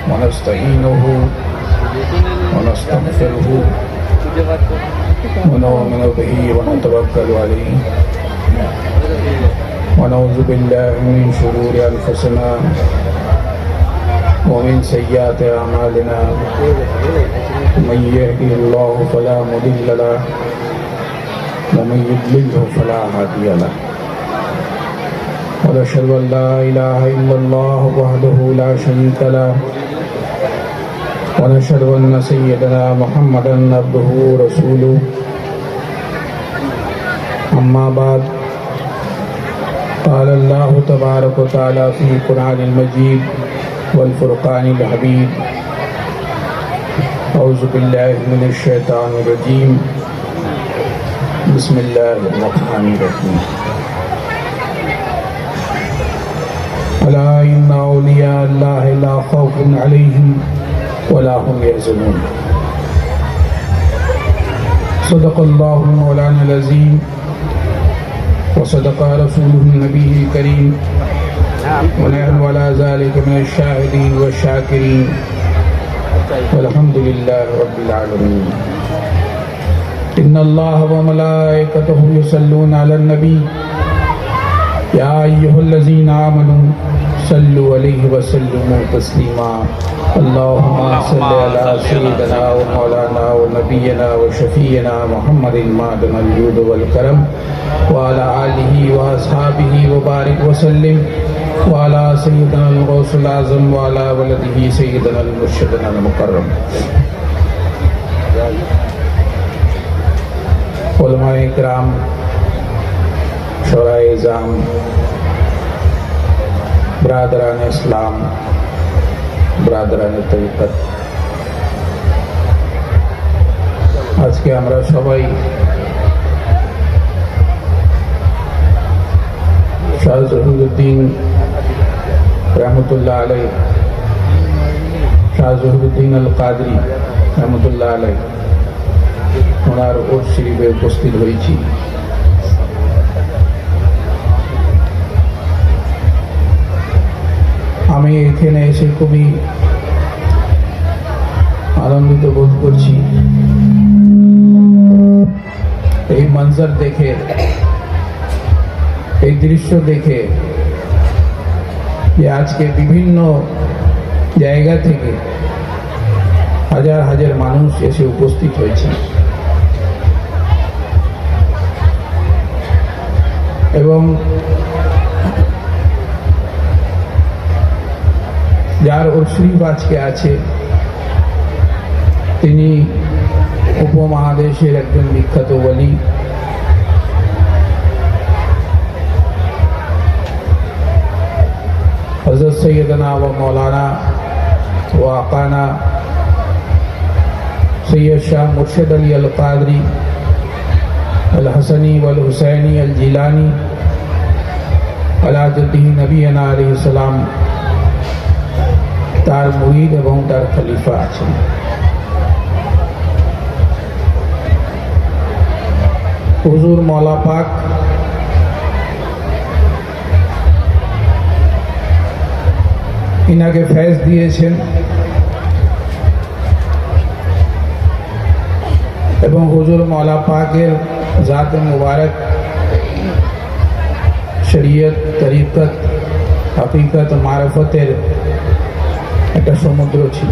ونستعينه ونستغفره ونؤمن به ونتوكل عليه ونعوذ بالله من شرور أنفسنا ومن سيئات أعمالنا من يهده الله فلا مضل له ومن يضلله فلا هادي له ونشهد أن لا إله إلا الله وحده لا شريك له ونشهد أن سيدنا محمدا عبده ورسوله أما بعد قال الله تبارك وتعالى في القرآن المجيد والفرقان الحميد أعوذ بالله من الشيطان الرجيم بسم الله الرحمن الرحيم ألا إن أولياء الله لا خوف عليهم ولا هم يحزنون صدق الله مولانا العظيم وصدق رسوله النبي الكريم ونحن على ذلك من الشاهدين والشاكرين والحمد لله رب العالمين إن الله وملائكته يصلون على النبي يا أيها الذين آمنوا صلوا عليه وسلموا تسليما اللهم صل على سيدنا ومولانا ونبينا وشفينا محمد معدن الجود والكرم وعلى آله وأصحابه وبارك وسلم وعلى سيدنا الغوث الأعظم وعلى ولده سيدنا المرشدنا المكرم علماء کرام شورائے اعظام برادران اسلام ব্রাদারান তরিকত আজকে আমরা সবাই শাহ জহুরুদ্দিন রহমতুল্লাহ আলাইহি শাহ জহুরুদ্দিন আল কাদরি রহমতুল্লাহ আলাইহি ওনার ওরস শরীফে উপস্থিত হয়েছি। আমি এখানে এসে খুবই আনন্দিত বোধ করছি এই মঞ্জর দেখে, এই দৃশ্য দেখে যে আজকে বিভিন্ন জায়গা থেকে হাজার হাজার মানুষ এসে উপস্থিত হয়েছে এবং যার শরীফ আজকে আছে তিনি উপমহাদেশের একজন বিখ্যাত ওলি, হযরত সৈয়দনা ওয়া মৌলানা ওয়া আকানা সৈয়দ শাহ মুর্শিদ আলী আল কাদরি আল হাসানি ওয়াল হুসাইনি আল জিলানি আলা জাদ্দিহি নবিয়না আলাইহিস সালাম তার মুরিদ এবং তার খলিফা আছেন। হুজুর মওলা পাক ইনাকে ফয়েজ দিয়েছেন এবং হুজুর মওলা পাকের জাত মুবারক শরীয়ত, তরিকত, হাকিকত, মারফতের একটা সমুদ্র ছিল।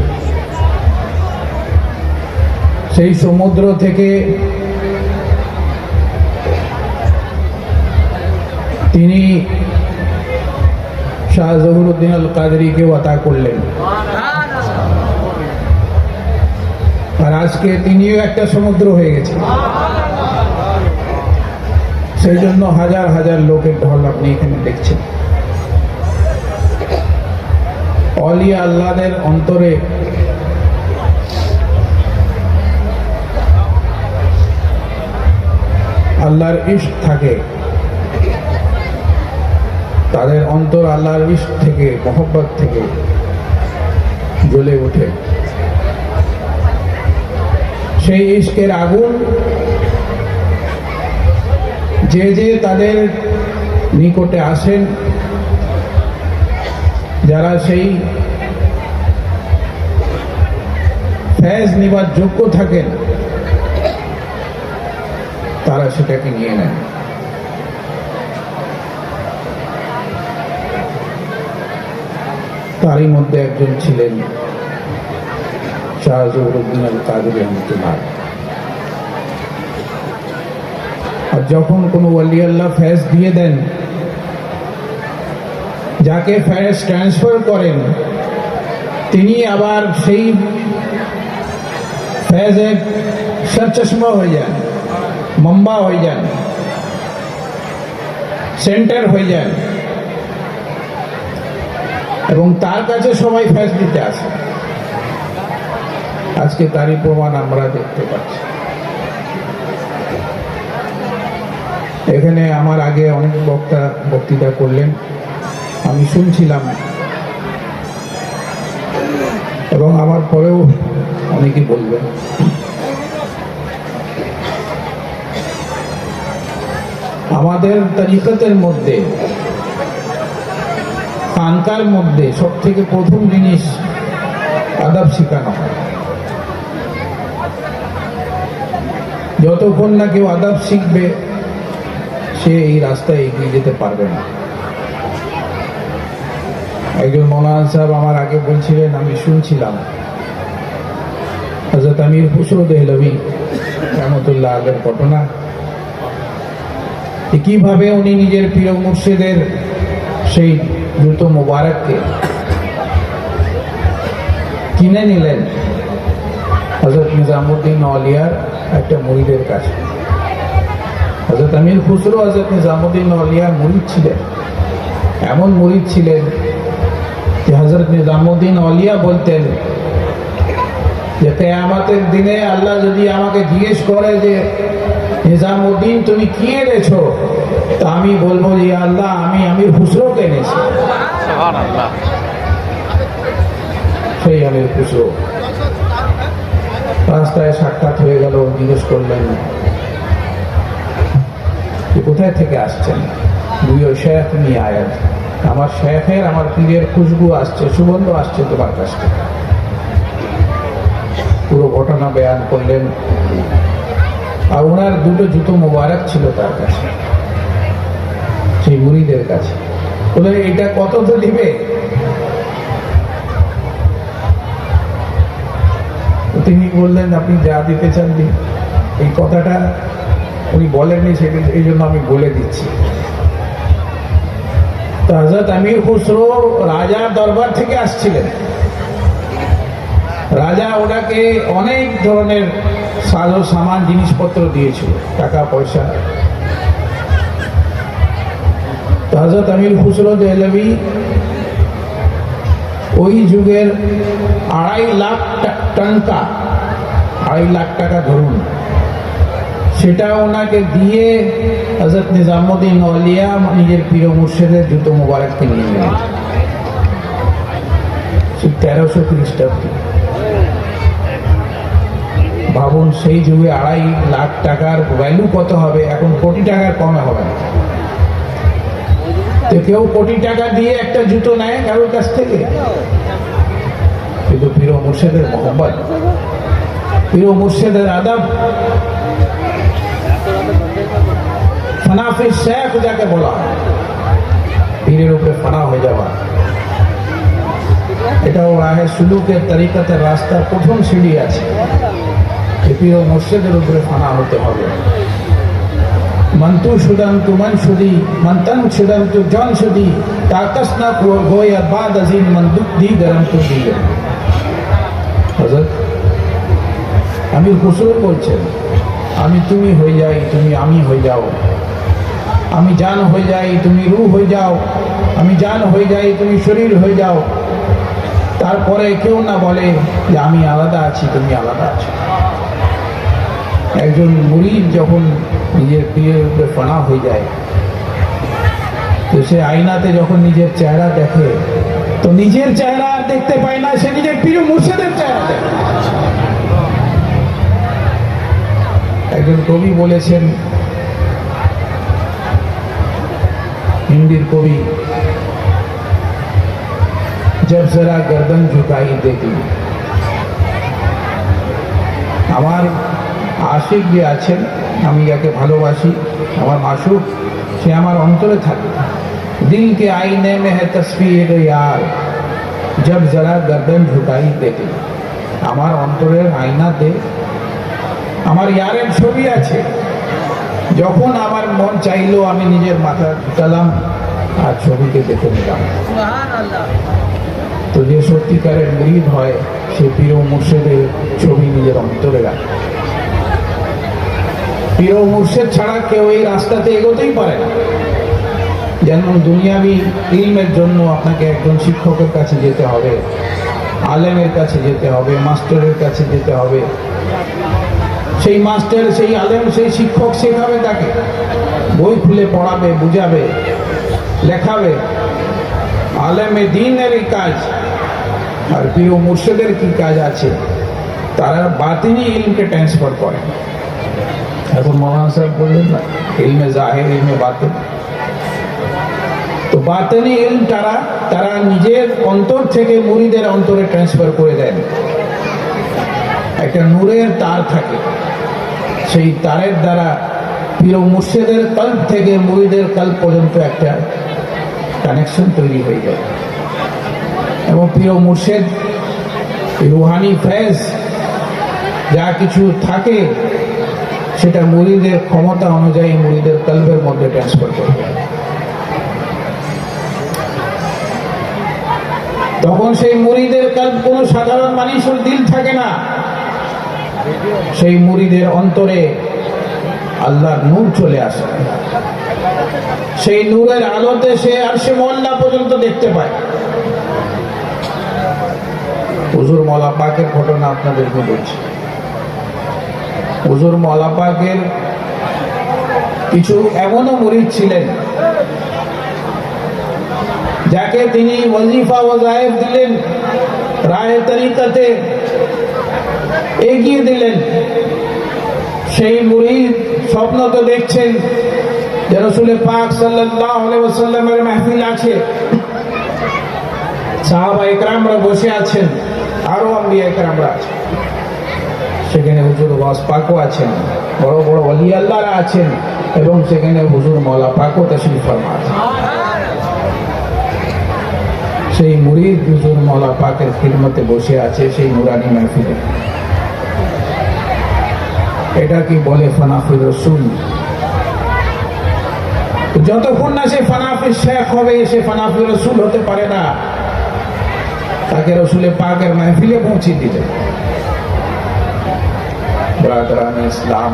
সেই সমুদ্র থেকে তিনি শাহ জহুরুদ্দিন আল কাদরিকে ওয়াতা করলেন আর আজকে তিনিও একটা সমুদ্র হয়ে গেছে। সেই জন্য হাজার হাজার লোকের ঢল আপনি এখানে দেখছেন। অলিয়া আল্লাহদের অন্তরে আল্লাহর ইশক থাকে তাদের অন্তর আল্লাহর ইশক থেকে, মহব্বত থেকে জ্বলে ওঠে। সেই ইশকের আগুন যে যে তাদের নিকটে আসেন, যারা সেই ফয়েজ নিবার যোগ্য থাকেন, তারা সেটাকে নিয়ে নেন। তারই মধ্যে একজন ছিলেন শাহ জহুরুদ্দিন আল কাদেরী রহমাতুল্লাহ। আর যখন কোনো ওয়ালি আল্লাহ ফয়েজ দিয়ে দেন, যাকে ফয়েজ ট্রান্সফার করেন, তিনি আবার সেই ফয়েজের সরচশমা হয়ে যান, মম্বা হয়ে যান, সেন্টার হয়ে যান, এবং তার কাছে সবাই ফয়েজ দিতে আসে। আজকে তারই প্রমাণ আমরা দেখতে পাচ্ছি। এখানে আমার আগে অনেক বক্তৃতা করলেন, আমি শুনছিলাম, এবং আমার পরেও অনেকেই বলবেন। আমাদের তরিকতের মধ্যে, খানকার মধ্যে সব থেকে প্রথম জিনিস আদব শেখানো হয়। যতক্ষণ না কেউ আদব শিখবে, সে এই রাস্তায় এগিয়ে যেতে পারবে না। একজন মৌলানা সাহেব আমার আগে বলছিলেন, আমি শুনছিলাম, হযরত আমির খুসরো দেহলভী রহমতুল্লাহ আলাইহির ঘটনা, কিভাবে উনি নিজের প্রিয় মুর্শিদের সেই জুতো মুবারককে কিনে নিলেন হযরত নিজামুদ্দিন আউলিয়ার একটা মুরিদের কাছে। হযরত আমির খুসরো হযরত নিজামুদ্দিন আউলিয়ার মুরিদ ছিলেন। এমন মুরিদ ছিলেন যে হযরত নিজামুদ্দিন আউলিয়া বলতেন যে কিয়ামতের দিনে আল্লাহ যদি আমাকে জিজ্ঞেস করে যে নিজামুদ্দিন তুমি কি এনেছো, তো আমি বলবো যে আল্লাহ আমি আমির খুসরোকে এনেছি। সুবহানাল্লাহ। সেই আমির খুসরো রাস্তায় সাক্ষাৎ হয়ে গেল, জিজ্ঞেস করলেন কোথায় থেকে আসছেন? দুইও শেখ নিয়ে আয়াত, আমার শেখের, আমার পীরের খুশবু আসছে, সুগন্ধ আসছে তোমার কাছ থেকে। পুরো ঘটনা বয়ান করলেন। আর ওনার দুটো জুতো মোবারক ছিল তার কাছে, সেই মুরিদের কাছে। বলে এটা কত তো দিবে? তিনি বললেন আপনি যা দিতে চান দিন। এই কথাটা উনি বলেননি, সেটা এই জন্য আমি বলে দিচ্ছি। তো হযরত আমির খুসরো রাজার দরবার থেকে আসছিলেন। রাজা ওনাকে অনেক ধরনের সাজো সামান জিনিসপত্র দিয়েছিল, টাকা পয়সা। তো হযরত আমির খুসরো দেহলভী ওই যুগের 2.5 লাখ টাকা, 2.5 লাখ টাকা ধরুন, সেটা ওনাকে দিয়ে হযরত নিজামুদ্দিন আউলিয়া নিজের প্রিয় মুর্শিদের জুতো মুবারক কিনে নিলেন। 1300 খ্রিস্টাব্দে। ভাবুন সেই যুগে 2.5 লাখ টাকার ভ্যালু কত হবে, এখন কোটি টাকার কমে হবে না। তো কেউ কোটি টাকা দিয়ে একটা জুতো নেয় কারোর কাছ থেকে? কিন্তু প্রিয় মুর্শিদের মোহাম্মত, প্রিয় মুর্শিদের আদব, ফানাফির শেখ যাকে বলা হয়, পীরের উপরে ফানা হয়ে যাওয়া, এটাও রাহে সুলুকের তরিকতের রাস্তার প্রথম সিঁড়ি আছে। প্রিয় মুর্শিদের উপরে ফানা হতে হবে। মন্তু শুদান্তু মন শুদি, মন্তন শুদান্তু জন শুদি, তাকস না গোয়া বাদ আজিম মন্দুক দি গরম তু দি। হযরত আমির খুসরো বলছেন, আমি তুমি হয়ে যাই, তুমি আমি হয়ে যাও, আমি জান হয়ে যাই, তুমি রূহ হয়ে যাও, আমি জান হয়ে যাই, তুমি শরীর হয়ে যাও। তারপরে কেউ না বলে যে আমি আলাদা আছি, তুমি আলাদা আছো। একজন মুরিদ যখন নিজের পীরের উপরে ফানা হয়ে যায়, তো সে আয়নাতে যখন নিজের চেহারা দেখে তো নিজের চেহারা আর দেখতে পায় না, সে নিজের প্রিয় মুর্শিদের চেহারা দেখে। একজন কবি বলেছেন, হিন্দির কবি, जब जरा गर्दन झुकाई देखी। আমার আশিক যে আছেন, আমি যাকে ভালোবাসি, আমার মাসুক, সে আমার অন্তরে থাকে। দিল কে আইনে মে है तस्वीर यार जब जरा गर्दन झुकाई देखी। আমার অন্তরের আয়নাতে আমার ইয়ারের ছবি আছে। যখন আমার মন চাইলো আমি নিজের মাথা ঝুঁকালাম আর ছবিকে দেখে নিলাম। তো যে সত্যিকারের মুরিদ হয় সে প্রিয় মুর্শিদের ছবি নিজের অন্তরে রাখে। প্রিয় মুর্শিদ ছাড়া কেউ এই রাস্তাতে এগোতেই পারে না। যেমন দুনিয়াবি ইলমের জন্য আপনাকে একজন শিক্ষকের কাছে যেতে হবে, আলেমের কাছে যেতে হবে, মাস্টারের কাছে যেতে হবে। সেই মাস্টার, সেই আলেম, সেই শিক্ষক শেখাবে তাকে, বই খুলে পড়াবে, বুঝাবে, লেখাবে। আলেমে দ্বীনের কাজ আর প্রিয় মুর্শিদের কি কাজ আছে, তারা বাতিনি ইলমকে ট্রান্সফার করে। এখন মৌলানা সাহেব বললেন না, ইলমে জাহির, ইলমে বাতিন। তো বাতিনি ইলম তারা নিজের অন্তর থেকে মুরিদের অন্তরে ট্রান্সফার করে দেন। একটা নূরের তার থাকে, সেই তারের দ্বারা প্রিয় মুর্শিদের কল্প থেকে মুরিদের কল্প পর্যন্ত একটা কানেকশন তৈরি হয়ে যায়। এবং প্রিয় মুর্শিদ রুহানি ফেজ যা কিছু থাকে সেটা মুরিদের ক্ষমতা অনুযায়ী মুরিদের কল্পের মধ্যে ট্রান্সফার করে। তখন সেই মুরিদের কল্প কোনো সাধারণ মানুষের দিল থাকে না, সেই মুরিদের অন্তরে আল্লাহর নূর চলে আসে। সেই নূরের আলোতে সে আরশে মোল্লা পর্যন্ত দেখতে পায়। হুজুর মওলা পাকের ঘটনা আপনাদেরকে বলছি। হুজুর মওলা পাকের কিছু এমনও মুরিদ ছিলেন যাকে তিনি ওয়াজিফা ওয়াজায়েফ দিলেন, রায়ে তরিকাতে এগিয়ে দিলেন। সেই মুরিদ স্বপ্ন তো দেখছেন যে রাসূল পাক সাল্লাল্লাহু আলাইহি ওয়াসাল্লামের মাহফিল আছে, সাহাবা ইকরামরা বসে আছেন, আরো আম্বিয়া ইকরামরা আছেন, সেখানে হুজুর ওয়াজ পাকও আছেন, বড় বড় ওলি আল্লাহরা আছেন, এবং সেখানে হুজুর মওলা পাকও তাশরীফ ফরমা আছেন। সেই মুরিদ হুজুর মওলা পাকের খিদমতে বসে আছে সেই নুরানি মাহফিলে। এটা কি বলে ফানাফি রসুল? যতক্ষণ না সে ফানাফি শেখ হবে, সে ফানাফি রসুল হতে পারে না। তাকে রসুলে পাকের মাহফিলে পৌঁছে দিতে। ব্রাদারান ইসলাম,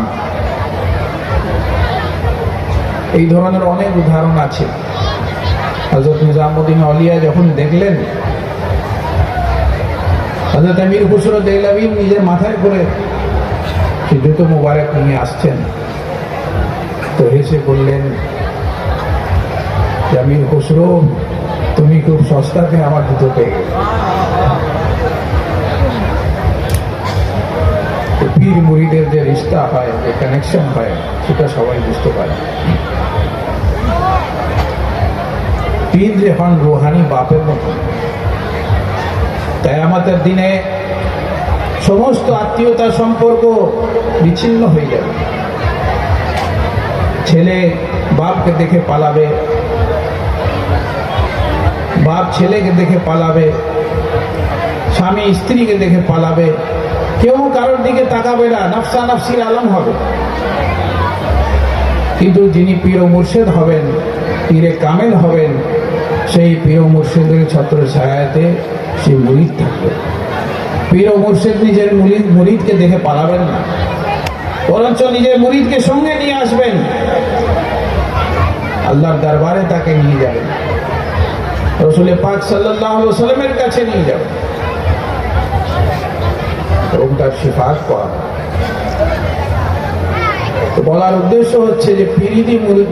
এই ধরনের অনেক উদাহরণ আছে। হযরত নিজামুদ্দিন আউলিয়া যখন দেখলেন হযরত আমির খুসরো দেহলভী নিজের মাথায় করে সে জুতো মোবারক নিয়ে আসছেন, তো হেসে বললেন, আমির খুসরো, তুমি খুব সস্তাতে আমার জুতো পেয়ে গেলে। পীর মুরিদের যে রিশতা হয়, যে কানেকশন হয়, সেটা সবাই বুঝতে পারে। পীর যে হন রুহানি বাপের মতো। তাই আমাদের দিনে সমস্ত আত্মীয়তা সম্পর্ক বিচ্ছিন্ন হয়ে যাবে। ছেলে বাপকে দেখে পালাবে, বাপ ছেলেকে দেখে পালাবে, স্বামী স্ত্রীকে দেখে পালাবে, কেউ কারোর দিকে তাকাবে না, নফসা নফসির আলম হবে। কিন্তু যিনি পীর ও মুর্শিদ হবেন, পীরে কামেল হবেন, সেই পীর ও মুর্শিদের ছত্র ছায়াতে সেই মুরিদ থাকবে। পীর ও মুর্শিদ নিজের মুরিদকে দেখে পালাবেন না, বরঞ্চ নিজের মুরিদকে সঙ্গে নিয়ে আসবেন, আল্লাহর দরবারে তাকে নিয়ে যাবেন, রাসূল পাক সাল্লাল্লাহু আলাইহি ওয়াসাল্লামের কাছে নিয়ে যাবেন এবং তার শিফাত করাবেন। তো বলার উদ্দেশ্য হচ্ছে যে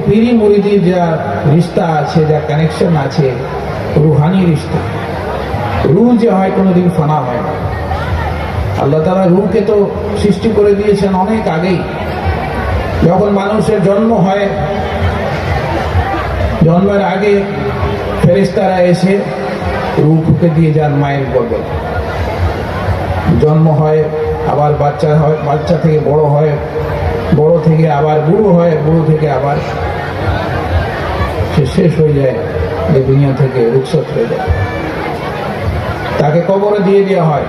পিরি মুরিদির যা রিশতা আছে, যা কানেকশন আছে, রুহানি রিশতা। রুহ যে হয় কোনোদিন ফানা হয় না। আল্লাহ তাআলা রুহকে তো সৃষ্টি করে দিয়েছেন অনেক আগেই। যখন মানুষের জন্ম হয়, জন্মের আগে ফেরেশতারা এসে রুহ ফুঁকে দিয়ে যান মায়ের গর্ভে। জন্ম হয়, আবার বাচ্চা হয়, বাচ্চা থেকে বড় হয়, বড় থেকে আবার বুড়ো হয়, বুড়ো থেকে আবার সে শেষ হয়ে যায়, যে দুনিয়া থেকে রুখসত হয়ে যায়। তাকে কবরে দিয়ে দেওয়া হয়।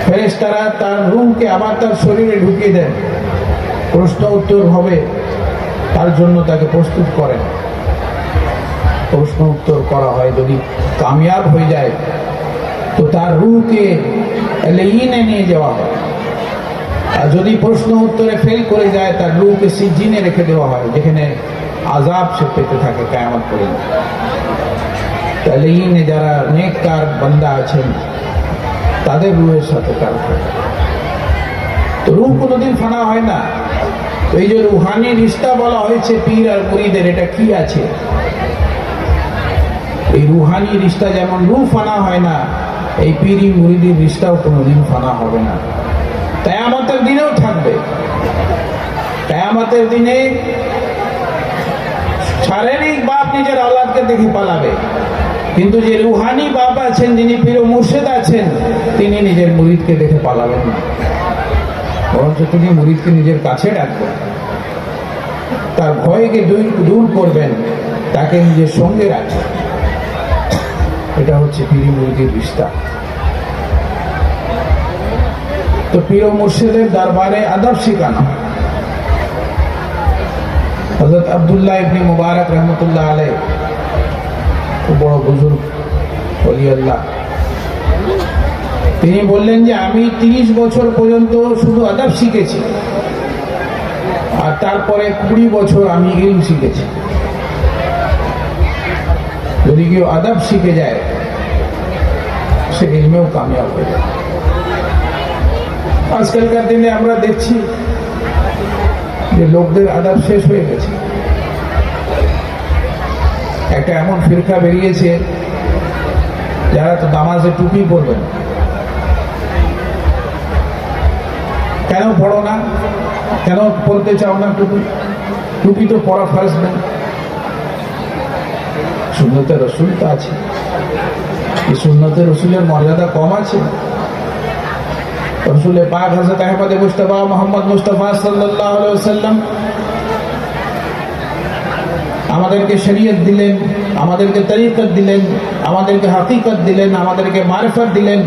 ফেরেশতারা তার রূহকে আবার তার শরীরে ঢুকিয়ে দেন, প্রশ্ন উত্তর হবে তার জন্য, তাকে প্রস্তুত করেন। প্রশ্ন উত্তর করা হয়, যদি কামিয়াব হয়ে যায় তো তার রূহকে এলাইনে নিয়ে যাওয়া হয়। আর যদি প্রশ্ন উত্তরে ফেল করে যায়, তার রূহকে সিজিনে রেখে দেওয়া হয়, যেখানে আযাব সে পেতে থাকে কিয়ামত পর্যন্ত। এলাইনে যারা নেককার বান্দা আছেন তাদের রূহের সাথে তার থাকে। তো রূহ কোনোদিন ফানা হয় না। এই যে রুহানি রিশতা বলা হয়েছে পীর আর মুরিদের, এটা কি আছে? এই রুহানি রিশতা যেমন রূহ ফানা হয় না, এই পীরি মুরিদের রিশতাও কোনোদিন ফানা হবে না। কিয়ামতের দিনেও থাকবে। কিয়ামতের দিনে শারীরিক বাপ নিজের আওলাদকে দেখে পালাবে, কিন্তু যে রুহানি বাপ আছেন, যিনি পীর ও মুর্শিদ আছেন, তিনি নিজের মুরিদকে দেখে পালাবেন না, বরঞ্চ তিনি মুরিদকে নিজের কাছে ডাকবেন, তার ভয়কে দূর করবেন, তাকে নিজের সঙ্গে রাখবেন। এটা হচ্ছে পীরি মুরিদের রিশতা। তো পীর ও মুর্শিদের দরবারে আদব শেখানো। হযরত আব্দুল্লাহ ইবনে মুবারক রহমতুল্লাহ আলাইহি, খুব বড় বুজুর্গ ওলি আল্লাহ, তিনি বললেন যে আমি 30 বছর পর্যন্ত শুধু আদব শিখেছি, আর তারপরে 20 বছর আমি ইলম শিখেছি। যদি কেউ আদব শিখে যায়, সে ইলমেও কামিয়াব হয়ে যায়। আজকালকার দিনে আমরা দেখছি যে লোকদের আদব শেষ হয়ে গেছে। একটা এমন ফিরকা বেরিয়েছে যারা তো নামাজে টুপি পরবেন। কেন পড়ো না? কেন পড়তে চাও না টুপি? টুপি তো পরা ফরজ নেই। সুন্নতে রসুল তো আছে। এই সুন্নতে রসুলের মর্যাদা কম আছে? রসুল পাক হযরত আহমদ মুস্তাফা মুহাম্মদ মুস্তাফা সাল্লাল্লাহু আলাইহি ওয়াসাল্লাম আমাদেরকে শরীয়ত দিলেন, আমাদেরকে তরিকত দিলেন, আমাদেরকে হাকিকত দিলেন, আমাদেরকে মারিফত দিলেন,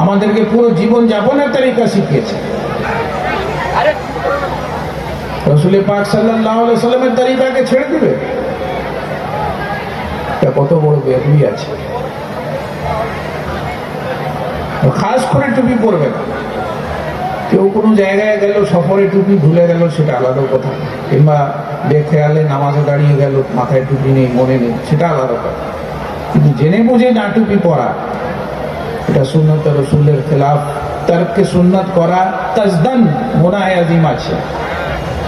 আমাদেরকে পুরো জীবন যাপনের তরিকা শিখিয়েছেন। রসুল পাক সাল্লাল্লাহু আলাইহি ওয়াসাল্লামের তরিকাকে ছেড়ে দিবে? এটা কত বড় বেয়াদবি আছে। খাস করে টুপি পরবে না। কেউ কোনো জায়গায় গেল, সফরে টুপি ভুলে গেল, সেটা আলাদা কথা। কিংবা বেখেয়ালে নামাজে দাঁড়িয়ে গেল, মাথায় টুপি নেই, মনে নেই, সেটা আলাদা কথা। কিন্তু জেনে বুঝে না টুপি পরা, এটা সুন্নত রসুলের খেলাফ। তারকে সুন্নত করা তাজদান গুনাহে আযীম আছে।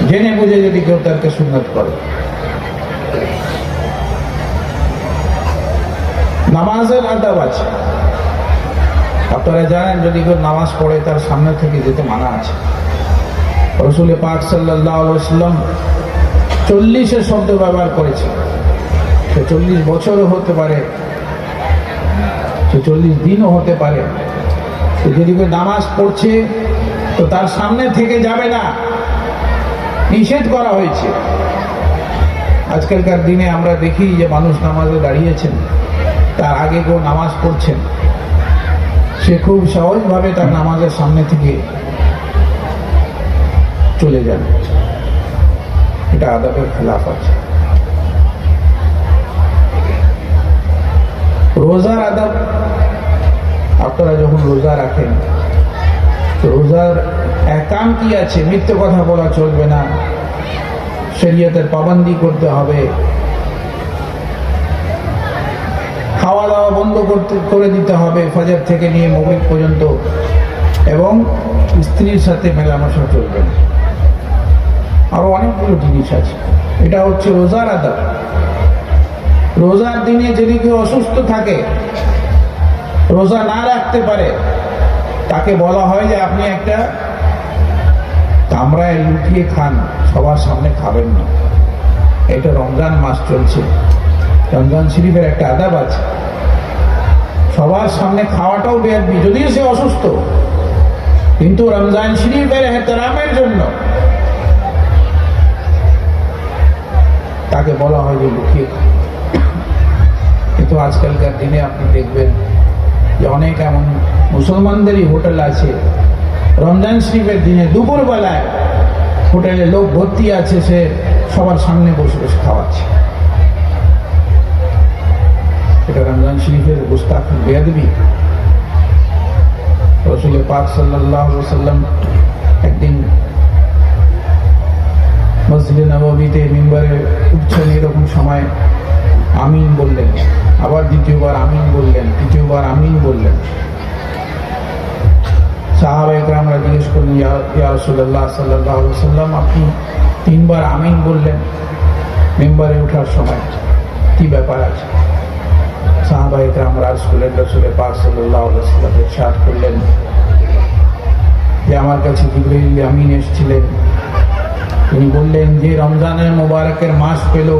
জেনে বুঝে যদি কেউ তারকে সুন্নত করে। নামাজের আদব আছে। আপনারা জানেন, যদি কেউ নামাজ পড়ে তার সামনে থেকে যেতে মানা আছে। রসুল পাক সাল্লাল্লাহু আলাইহি ওয়াসাল্লাম 40 শব্দ ব্যবহার করেছে। সে 40 বছরও হতে পারে, সে 40 দিনও হতে পারে। যদি কেউ নামাজ পড়ছে তো তার সামনে থেকে যাবে না, নিষেধ করা হয়েছে। আজকালকার দিনে আমরা দেখি যে মানুষ নামাজে দাঁড়িয়েছেন, তার আগে কেউ নামাজ পড়ছেন, সে খুব সহজভাবে তার নামাজের সামনে থেকে চলে যাবে। এটা আদবের খেলাফ আছে। রোজার আদব, আপনারা যখন রোজা রাখেন, তো রোজার এহকাম কি আছে? মিথ্যে কথা বলা চলবে না, শরীয়তের পাবন্দি করতে হবে, খাওয়া দাওয়া বন্ধ করে দিতে হবে ফজর থেকে নিয়ে মাগরিব পর্যন্ত, এবং স্ত্রীর সাথে মেলামেশা চলবে না। আরো অনেকগুলো জিনিস আছে। এটা হচ্ছে রোজার আদব। রোজার দিনে যদি কেউ অসুস্থ থাকে, রোজা না রাখতে পারে, তাকে বলা হয় যে আপনি একটা কামরায় লুকিয়ে খান, সবার সামনে খাবেন না। এটা রমজান মাস চলছে, রমজান শরীফের একটা আদব আছে। সবার সামনে খাওয়াটাও বেয়াদবি, যদিও সে অসুস্থ, কিন্তু রমজান শরীফের এহতেরামের জন্য তাকে বলা হয় যে লুকিয়ে খান। কিন্তু আজকালকার দিনে আপনি দেখবেন যে অনেক এমন মুসলমানদেরই হোটেল আছে, রমজান শরীফের দিনে দুপুরবেলায় হোটেলে লোক ভর্তি আছে, সে সবার সামনে বসে বসে খাওয়াচ্ছে। এটা রমজান শরীফের গুস্তাখি, বেয়াদবি। রাসূল পাক সাল্লাল্লাহু আলাইহি ওয়াসাল্লাম একদিন মসজিদে নববীতে মিম্বরে উঠছেন, এরকম সময় আমিন বললেন, আবার দ্বিতীয়বার আমিন বললেন, তৃতীয়বার আমিন বললেন। সাহাবায়ে কেরামরা জিজ্ঞেস করলেন, ইয়া রাসূলুল্লাহ সাল্লাল্লাহু আলাইহি ওয়াসাল্লাম, আপনি তিনবার আমিন বললেন মিম্বরে ওঠার সময়, কি ব্যাপার আছে? সাহাবায়ে কেরামরা আরজ করলেন, রাসূল পাক সাল্লাল্লাহু আলাইহি ওয়াসাল্লাম ইরশাদ করলেন যে আমার কাছে জিবরাইল আমিন এসেছিলেন, তিনি বললেন যে রমজানের মোবারকের মাস পেল,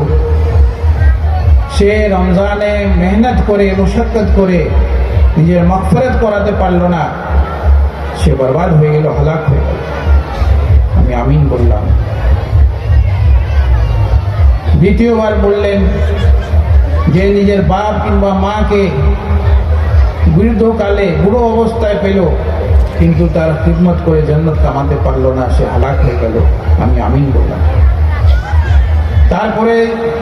সে রমজানে মেহনত করে মুশাক্কত করে নিজের মাগফিরাত করাতে পারল না, সে বরবাদ হয়ে গেল, হালাক হয়ে গেল। আমি আমিন বললাম। দ্বিতীয়বার বললেন যে নিজের বাপ কিংবা মাকে বৃদ্ধকালে বুড়ো অবস্থায় পেল, কিন্তু তার খিদমত করে জান্নাত কামাতে পারল না, সে হালাক হয়ে গেল। আমি আমিন বললাম। তারপরে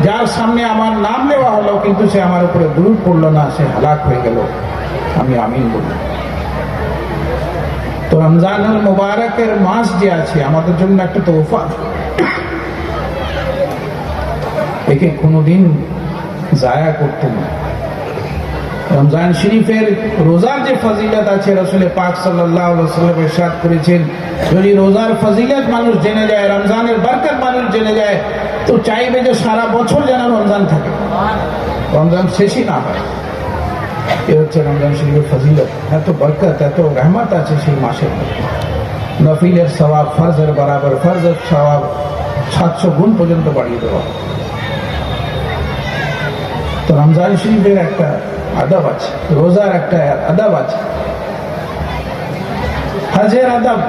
যার সামনে আমার নাম নেওয়া হলো, কিন্তু সে আমার উপরে দুরূদ পড়লো না, সে হালাক হয়ে গেল। আমি আমিন বললাম। তো রমজানুল মুবারকের মাস যে আছে আমাদের জন্য একটা তোহফা, একে কোনোদিন জায়া করতে না। রমজান শরীফের রোজার যে ফজিলত আছে, রাসূল পাক সাল্লাল্লাহু আলাইহি ওয়াসাল্লাম ইরশাদ করেছেন, যদি রোজার ফজিলত মানুষ জেনে যায়, রমজানের বরকত মানুষ জেনে যায়, তো চাইবে যে সারা বছর যেন রমজান থাকে, রমজান শেষই না হয়। এ হচ্ছে রমজান শরীফের ফজিলত। এত বরকত, এত রহমত আছে সেই মাসের মধ্যে। নফিলের সওয়াব ফরজের বরাবর, ফরজের সওয়াব 700 গুণ পর্যন্ত বাড়িয়ে দেওয়া। তো রমজান শরীফের একটা আদব আছে, রোজার একটা আদব আছে। হজের আদব,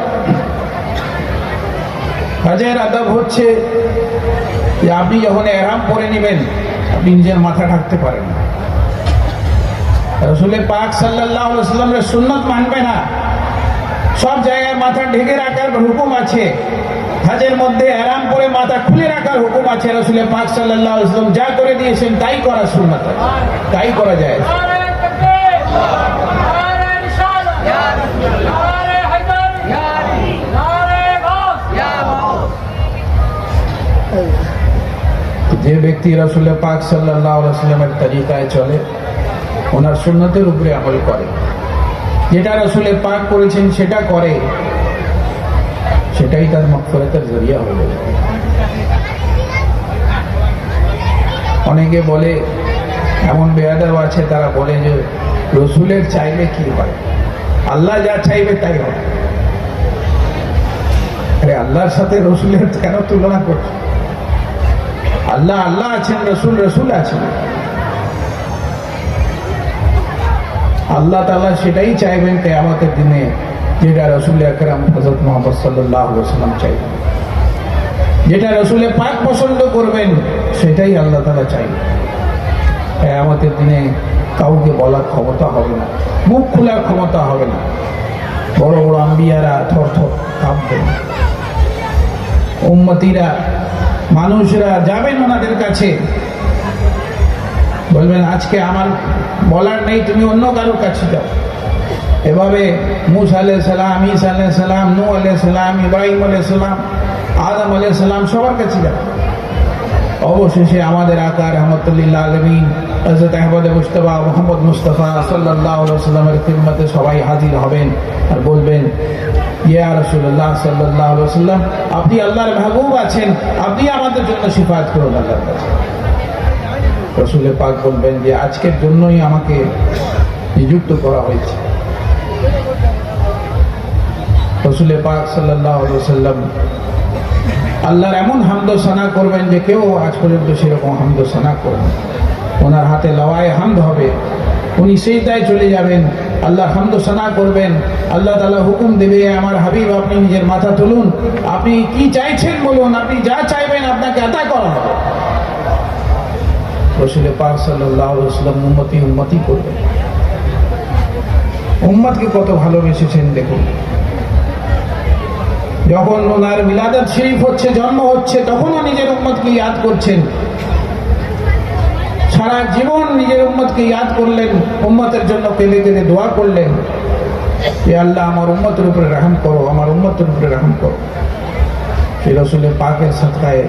হজের আদব হচ্ছে যে আপনি যখন ইহরাম পরে নেবেন, আপনি নিজের মাথা ঢাকতে পারেন না। রাসূল পাক সাল্লাল্লাহু আলাইহি ওয়াসাল্লামের সুন্নাত মানবে না, সব জায়গায় মাথা ঢেকে রাখার হুকুম আছে। হজের মধ্যে ইহরাম পরে মাথা খুলে রাখার হুকুম আছে। রাসূল পাক সাল্লাল্লাহু আলাইহি ওয়াসাল্লাম যা করে দিয়েছেন তাই করা সুন্নাত, তাই করা যায়। যে ব্যক্তি রাসূল পাক সাল্লাল্লাহু আলাইহি ওয়াসাল্লামের তরিকায় চলে, ওনার সুন্নতের উপরে আমল করে, যেটা রাসূল পাক করেছেন সেটা করে, সেটাই তার মাগফিরাতের জরিয়া হবে। অনেকে বলে, এমন বেয়াদব আছে, তারা বলে যে রসুলের চাইলে কি হয়, আল্লাহ যা চাইবে তাই হবে। আরে আল্লাহর সাথে রসুলের কেন তুলনা করছে? আল্লাহ আল্লাহ আছেন, রসুল রসুল আছেন। আল্লাহ তাআলা সেটাই চাইবেন কিয়ামতের দিনে, যেটা রাসূল আকরাম হযরত মুহাম্মদ সাল্লাল্লাহু আলাইহি ওয়াসাল্লাম চাইবেন, যেটা রাসূল পাক পছন্দ করবেন, সেটাই আল্লাহ তাআলা চাইবেন। কিয়ামতের দিনে কাউকে বলার ক্ষমতা হবে না, মুখ খোলার ক্ষমতা হবে না। বড় বড় আম্বিয়ারা থর থর কাঁপবেন, উম্মতিরা, মানুষরা যাবেন ওনাদের কাছে, বলবেন আজকে আমার বলার নেই, তুমি অন্য কারোর কাছে যাও। এভাবে মুসা আলাইহিস সালাম, ঈসা আলাইহিস সালাম, নূহ আলাইহিস সালাম, ইব্রাহিম আলাইহিস সালাম, আদম আলাইহিস সালাম সবার কাছে যাবে। অবশেষে আমাদের আকা রহমতুল্লিল আলমিন হযরত আহমদ মুজতবা মুহাম্মদ মুস্তাফা সাল্লাল্লাহু আলাইহি ওয়াসাল্লামের খিদমতে সবাই হাজির হবেন আর বলবেন, ইয়া রাসূলুল্লাহ সাল্লাল্লাহু আলাইহি ওয়াসাল্লাম, আপনি আল্লাহর মাহবুব আছেন, আপনি আমাদের জন্য শিফাত করুন আল্লাহর কাছে। রাসূল পাক বলবেন যে আজকের জন্যই আমাকে নিযুক্ত করা হয়েছে। রাসূল পাক সাল্লাল্লাহু আলাইহি ওয়াসাল্লাম আল্লাহর এমন হামদ সানা করবেন যে কেউ আজ পর্যন্ত সেরকম হামদ সানা করবেন। ওনার হাতে লওয়ায় হামদ হবে, উনি সিজদায় চলে যাবেন, আল্লাহ হামদ সানা করবেন। আল্লাহ তাআলা হুকুম দেবে, আমার হাবিব আপনি নিজের মাথা তুলুন, আপনি কি চাইছেন বলুন, আপনি যা চাইবেন আপনাকে আতা করা হবে। রাসূল পাক সাল্লাল্লাহু আলাইহি ওয়াসাল্লাম উম্মতি করবেন। উম্মতকে কত ভালোবেসেছেন দেখুন। যখন ওনার মিলাদাত শরীফ হচ্ছে, জন্ম হচ্ছে, তখনও নিজের উম্মতকে ইয়াদ করছেন। সারা জীবন নিজের উম্মতকে ইয়াদ করলেন, উম্মতের জন্য কেঁদে কেঁদে দোয়া করলেন যে আল্লাহ আমার উম্মতের উপরে রহম করো, আমার উম্মতের উপরে রহম করো। সেই রাসূল পাকের সাদকায়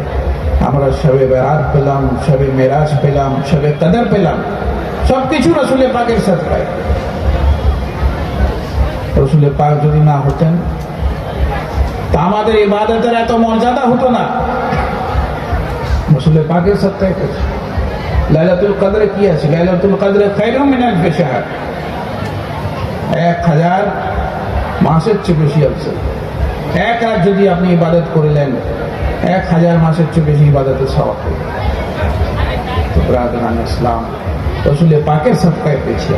আমরা শবে বরাত পেলাম, শবে মেরাজ পেলাম, শবে কদর পেলাম, সবকিছু রাসূল পাকের সাদকায়। রাসূল পাক যদি না হতেন তা আমাদের ইবাদতের এত মর্যাদা হতো না। রাসূল পাকের সাদকায় লাইলাতুল কদরে কি আছে? লাইলাতুল কদরে খায়রুম মিন আলফি শাহর, 1000 মাসের চেয়ে বেশি আছে। এক রাত যদি আপনি ইবাদত করলেন, 1000 মাসের চেয়ে বেশি ইবাদতের সওয়াব পাবেন। তো ব্রাদারান ইসলাম, রাসূল পাকের সাদকায় পেয়েছি।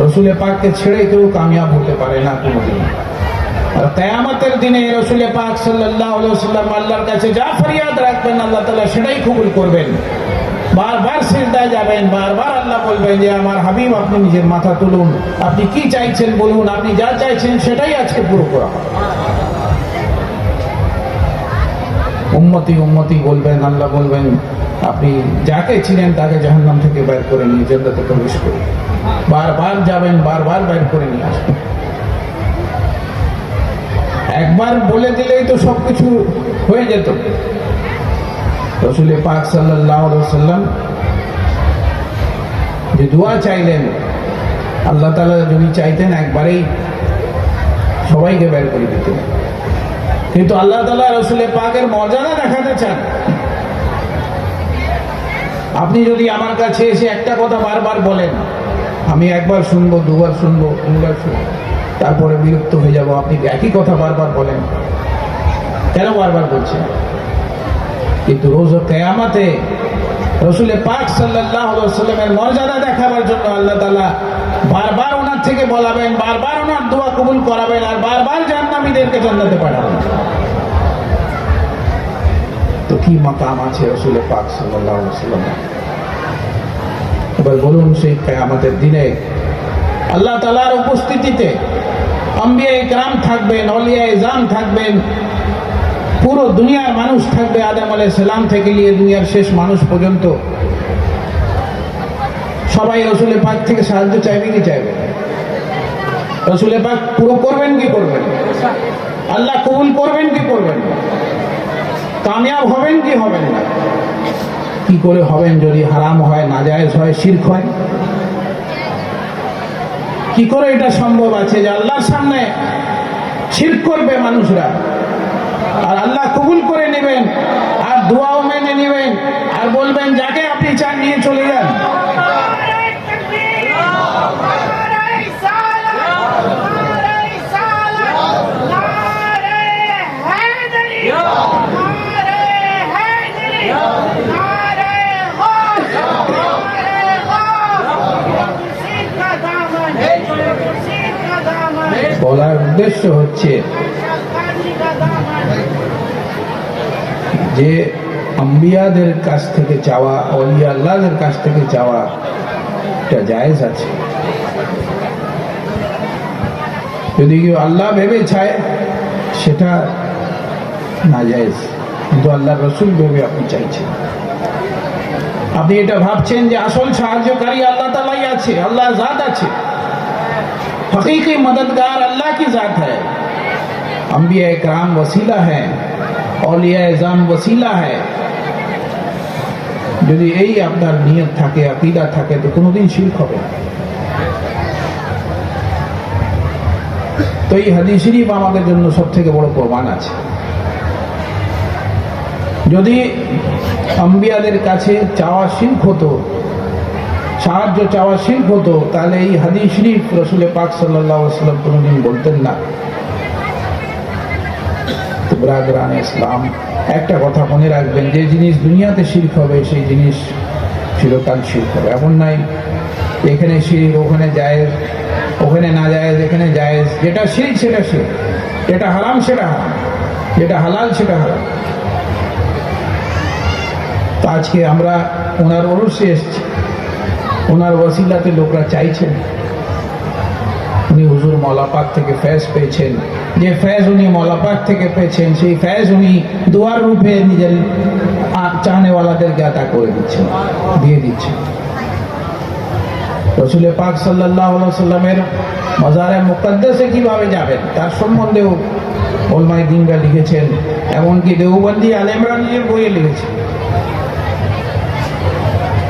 রাসূল পাককে ছেড়ে কেউ কামিয়াব হতে পারে না কোনোদিন। আর কিয়ামতের দিনে রাসূল পাক সাল্লাল্লাহু আলাইহি ওয়াসাল্লাম আল্লাহর কাছে যা ফরিয়াদ রাখবেন আল্লাহ তাআলা সেটাই কবুল করবেন। বারবার সিজদায় যাবেন, বারবার আল্লাহ বলবেন যে আমার হাবিব আপনি নিজের মাথা তুলুন, আপনি কি চাইছেন বলুন, আপনি যা চাইছেন সেটাই আজকে পুরো করা হবে। উম্মতি বলবেন, আল্লাহ বলবেন আপনি যাকে ছিলেন তাকে জাহান্নাম থেকে বের করে নিয়ে জান্নাতে প্রবেশ করুন। বারবার যাবেন, বারবার বের করে নিয়ে আসবেন। একবার বলে দিলেই তো সবকিছু হয়ে যেত। রাসূল পাক সাল্লাল্লাহু আলাইহি ওয়াসাল্লাম যে দোয়া চাইলেন, আল্লাহ তাআলা যদি চাইতেন একবারেই সবাইকে বের করে দিতেন, কিন্তু আল্লাহ তাআলা রাসূল পাকের মর্যাদা দেখাতে চান। আপনি যদি আমার কাছে এসে একটা কথা বারবার বলেন, আমি একবার শুনবো, দুবার শুনবো, তিনবার শুনবো, তারপরে বিরক্ত হয়ে যাব। আপনি একই কথা বারবার বলেন, কেন বারবার বলছেন? কিন্তু রোজ কিয়ামতে রাসূল পাক সাল্লাল্লাহু আলাইহি ওয়াসাল্লামের মর্যাদা দেখাবার জন্য আল্লাহ তাআলা বারবার ওনার থেকে বলাবেন, বারবার ওনার দোয়া কবুল করাবেন, আর বারবার জান্নাতীদেরকে জান্নাতে পাঠাবেন। তো কি মাকাম আছে রাসূল পাক সাল্লাল্লাহু আলাইহি ওয়াসাল্লামের? এবার বলুন, সেই কিয়ামতের দিনে আল্লাহ তাআলার উপস্থিতিতে আম্বিয়ায়ে কেরাম থাকবেন, আউলিয়ায়ে ইজম থাকবেন, পুরো দুনিয়ার মানুষ থাকবে, আদম আলাইহিস সালাম থেকে নিয়ে দুনিয়ার শেষ মানুষ পর্যন্ত। সবাই রাসূল পাক থেকে সাহায্য চাইবে কি চাইবে? রাসূল পাক পুরো করবেন কি করবেন? আল্লাহ কবুল করবেন কি করবেন? কামিয়াব হবেন কি হবেন না? কি করে হবেন যদি হারাম হয়, নাজায়েজ হয়, শিরক হয়? কি করে এটা সম্ভব আছে যে আল্লাহর সামনে শিরক করবে মানুষরা, আর আল্লাহ কবুল করে নেবেন, আর দোয়াও মেনে নেবেন, আর বলবেন যাকে আপনি চান নিয়ে চলে যান? বলার উদ্দেশ্য হচ্ছে যে আম্বিয়াদের কাছ থেকে চাওয়া, আউলিয়া আল্লাহদের কাছ থেকে চাওয়া এটা জায়েজ আছে। যদি কেউ আল্লাহ ভেবে চায় সেটা নাজায়েজ, কিন্তু আল্লাহর রাসূল ভেবে আপনি চাইছেন, আপনি এটা ভাবছেন যে আসল সাহায্যকারী আল্লাহ তাআলাই আছে, আল্লাহ জাত আছে, हकीकी मददगार अल्लाह की जात है। अंबिया इकराम वसीला है, औलिया इज़ाम वसीला है, যদি এই আপনার নিয়ত থাকে, আকীদা থাকে, তো কোনোদিন শিরক হবে না। তো এই হাদিস শরীফ আমাদের জন্য সব থেকে বড় প্রমাণ আছে। যদি আম্বিয়াদের কাছে চাওয়া শিরক হতো, সাহায্য চাওয়া শিরক হতো, তাহলে এই হাদিস শরীফ রাসূল পাক সাল্লাল্লাহু আলাইহি ওয়াসাল্লাম কোনোদিন বলতেন না। তো ব্রাদারান ইসলাম, একটা কথা মনে রাখবেন, যে জিনিস দুনিয়াতে শিরক হবে সেই জিনিস চিরকাল শিরক হবে। এমন নাই এখানে শিরক, ওখানে জায়েজ, ওখানে না জায়েজ, এখানে জায়েজ। যেটা শিরক সেটা শিরক, যেটা হারাম সেটা হারাম, যেটা হালাল সেটা হারাম। তো আজকে আমরা ওনার ওরসে এসেছি, ওনার ওয়াসিলাতে লোকরা চাইছেন, উনি হুজুর মওলা পাক থেকে ফয়েজ পেয়েছেন, যে ফয়েজ উনি মওলা পাক থেকে পেয়েছেন সেই ফয়েজ উনি দুয়ার রূপে নিজের চাহনেওয়ালাদেরকে আতা করে দিচ্ছেন, দিয়ে দিচ্ছেন। রাসূল পাক সাল্লাল্লাহু আলাইহি ওয়াসাল্লামের মাজারে মুকদ্দাসে কিভাবে যাবেন তার সম্বন্ধেও উলামায়ে দ্বীনরা লিখেছেন, এমনকি দেওবন্দি আলেমরা নিজের বইয়ে লিখেছেন।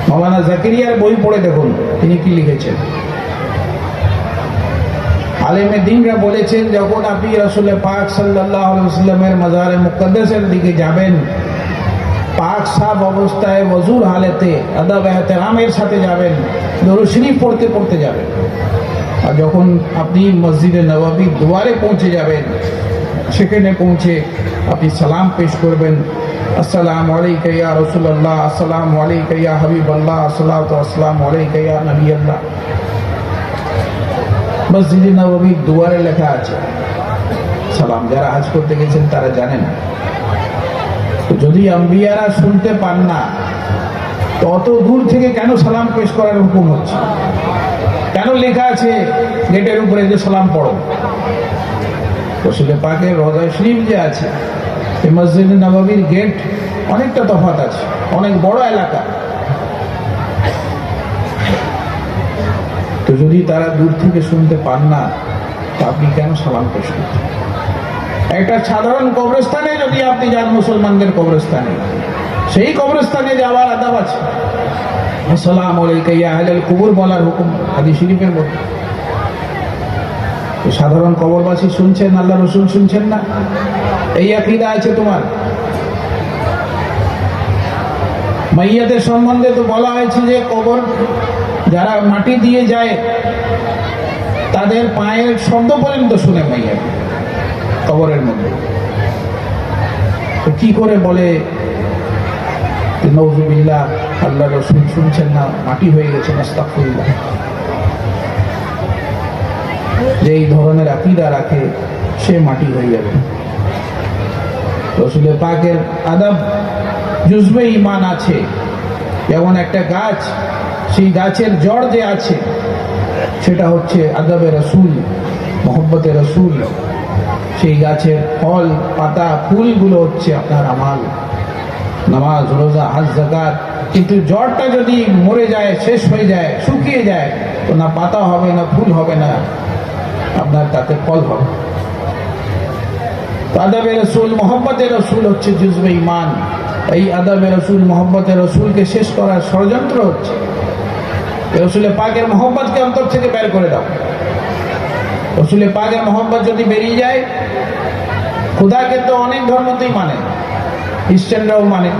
মাওলানা জাকারিয়ার বই পড়ে দেখুন তিনি কি লিখেছেন। আলেমে দ্বীনরা বলেছেন, যখন আপনি রাসূল পাক সাল্লাল্লাহু আলাইহি ওয়াসাল্লামের মাজারে মুকদ্দাসের দিকে যাবেন, পাক সাফ অবস্থায় ওযুর হালতে আদব এহতেরামের সাথে যাবেন, দরুদ শরীফ পড়তে পড়তে যাবেন। আর যখন আপনি মসজিদে নববীর দুয়ারে পৌঁছে যাবেন, সেখানে পৌঁছে আপনি সালাম পেশ করবেন, আসসালামু আলাইকা ইয়া রাসূলুল্লাহ, আসসালামু আলাইকা ইয়া হাবিবাল্লাহ, আসসালাতু ওয়াসসালামু আলাইকা ইয়া নবিয়াল্লাহ। মসজিদে নববীর দুয়ারে লেখা আছে সালাম। যারা হজ করতে গেছেন তারা জানেন। তো যদি আম্বিয়ারা শুনতে পান না, তো অত দূর থেকে কেন সালাম পেশ করার হুকুম হচ্ছে? কেন লেখা আছে গেটের উপরে যে সালাম পড়ো? রাসূল পাকের রওজা শরীফ যে আছে, এই মসজিদে নববীর গেট অনেকটা তফাৎ আছে, অনেক বড় এলাকা। তো যদি তারা দূর থেকে শুনতে পান না, তো আপনি কেন সালাম পেশ করছেন? একটা সাধারণ কবরস্থানে যদি আপনি যান, মুসলমানদের কবরস্থানে, সেই কবরস্থানে যাওয়ার আদাব আছে। আসসালামু আলাইকা ইয়া আহলাল কুবুর বলার হুকুম হাদিস শরীফের মধ্যে। সাধারণ কবরবাসী শুনছেন, আল্লাহ রাসূল শুনছেন না? এই আকীদা আছে তোমার? মাইয়াতের সম্বন্ধে তো বলা হয়েছে যে কবর যারা মাটি দিয়ে যায় তাদের পায়ের শব্দ পর্যন্ত শুনে মাইয়াত কবরের মধ্যে। তো কি করে বলে নাউযুবিল্লাহ আল্লাহ রাসূল শুনছেন না, মাটি হয়ে গেছেন? আস্তাগফিরুল্লাহ। যে এই ধরনের আকীদা রাখে সে মাটি হয়ে যাবে। রাসূল পাকের আদব জুজবে ঈমান আছে। যেমন একটা গাছ, সেই গাছের জড় যে আছে সেটা হচ্ছে আদবে রাসূল, মহব্বতে রাসূল। সেই গাছের ফল, পাতা, ফুলগুলো হচ্ছে আপনার আমাল, নামাজ, রোজা, হজ, যাকাত। কিন্তু জড়টা যদি মরে যায়, শেষ হয়ে যায়, শুকিয়ে যায়, তো না পাতা হবে, না ফুল হবে, না আপনার তাতে ফল হবে। আদবে রাসূল, মহব্বতে রাসূল হচ্ছে জুজবে ঈমান। এই আদবে রাসূল, মহব্বতে রাসূলকে শেষ করার ষড়যন্ত্র হচ্ছে। রাসূল পাকের মহব্বতকে অন্তর থেকে বের করে দাও। রাসূল পাকের মহব্বত যদি বেরিয়ে যায়, খোদাকে তো অনেক ধর্মতেই মানে, খ্রিস্টানরাও মানে।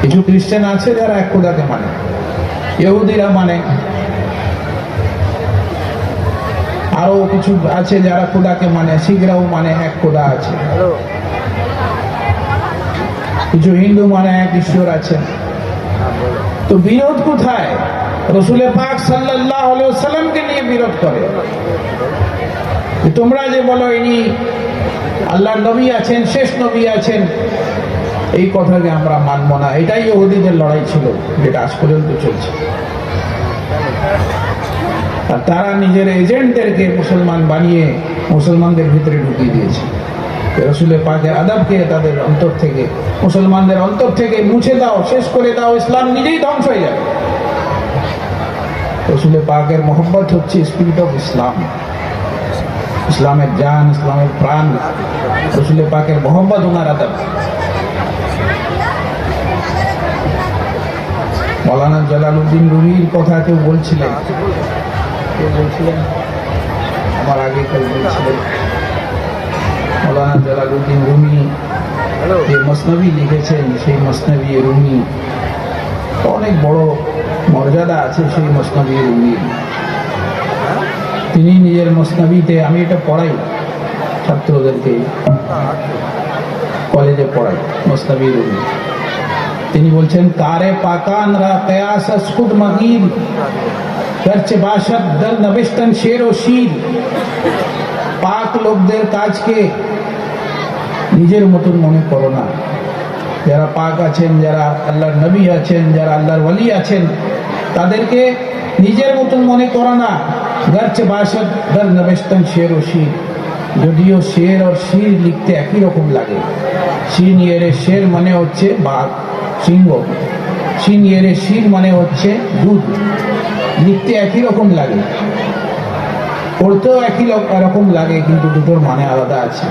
কিছু খ্রিস্টান আছে যারা এক খোদাকে মানে, ইহুদিরা মানে, আরো কিছু আছে যারা খোদাকে মানে, শিখরাও মানে এক খোদা আছে। কিছু হিন্দু মানে এক ঈশ্বর আছে। তো বিরোধ কোথায়? রাসূল পাক সাল্লাল্লাহু আলাইহি ওয়াসাল্লামকে নিয়ে বিরোধ করে। তোমরা যে বলো ইনি আল্লাহর নবী আছেন, শেষ নবী আছেন, এই কথাকে আমরা মানব না। এটাই ইহুদিদের লড়াই ছিল, যেটা আজ পর্যন্ত চলছে। আর তারা নিজের এজেন্টদেরকে মুসলমান বানিয়ে মুসলমানদের ভিতরে ঢুকিয়ে দিয়েছে। রাসূল পাকের আদবকে তাদের অন্তর থেকে, মুসলমানদের অন্তর থেকে মুছে দাও, শেষ করে দাও, ইসলাম নিজেই ধ্বংস হয়ে যাবে। রাসূল পাকের মহব্বত হচ্ছে স্পিরিট অফ ইসলাম, ইসলামের জান, ইসলামের প্রাণ। রাসূল পাকের মহব্বত ওনার আদব। মৌলানা জালালউদ্দিন রুমির কথা কেউ বলছিলেন, আমার আগে কেউ বলছিলেন মৌলানা জালালউদ্দিন রুমি যে মসনবী লিখেছেন, সেই মসনবী রুমি অনেক বড় মর্যাদা আছে সেই মসনবী রুমির। তিনি নিজের মসনবীতে, আমি এটা পড়াই ছাত্রদেরকে, কলেজে পড়াই মসনবী রুমি, তিনি বলছেন কারে পাকান রা কয়াস খুদ মগীর করছে বাসদ দর নবিস্তন শের ও শীর। পাক লোকদের কাজকে নিজের মতন মনে করো না। যারা পাক আছেন, যারা আল্লাহর নবী আছেন, যারা আল্লাহর ওয়ালি আছেন, তাদেরকে নিজের মতন মনে করো না। গরচে বাসদ দর নবিস্তন শের ও শীর, যদিও শের আর শির লিখতে একই রকম লাগে। শিন ইয়েরে শের মানে হচ্ছে বাঘ, সিংহ, শিন ইয়েরে শির মানে হচ্ছে দুধ, লিখতে একই রকম লাগে, পড়তেও একই রকম লাগে, কিন্তু দুটোর মানে আলাদা আছে।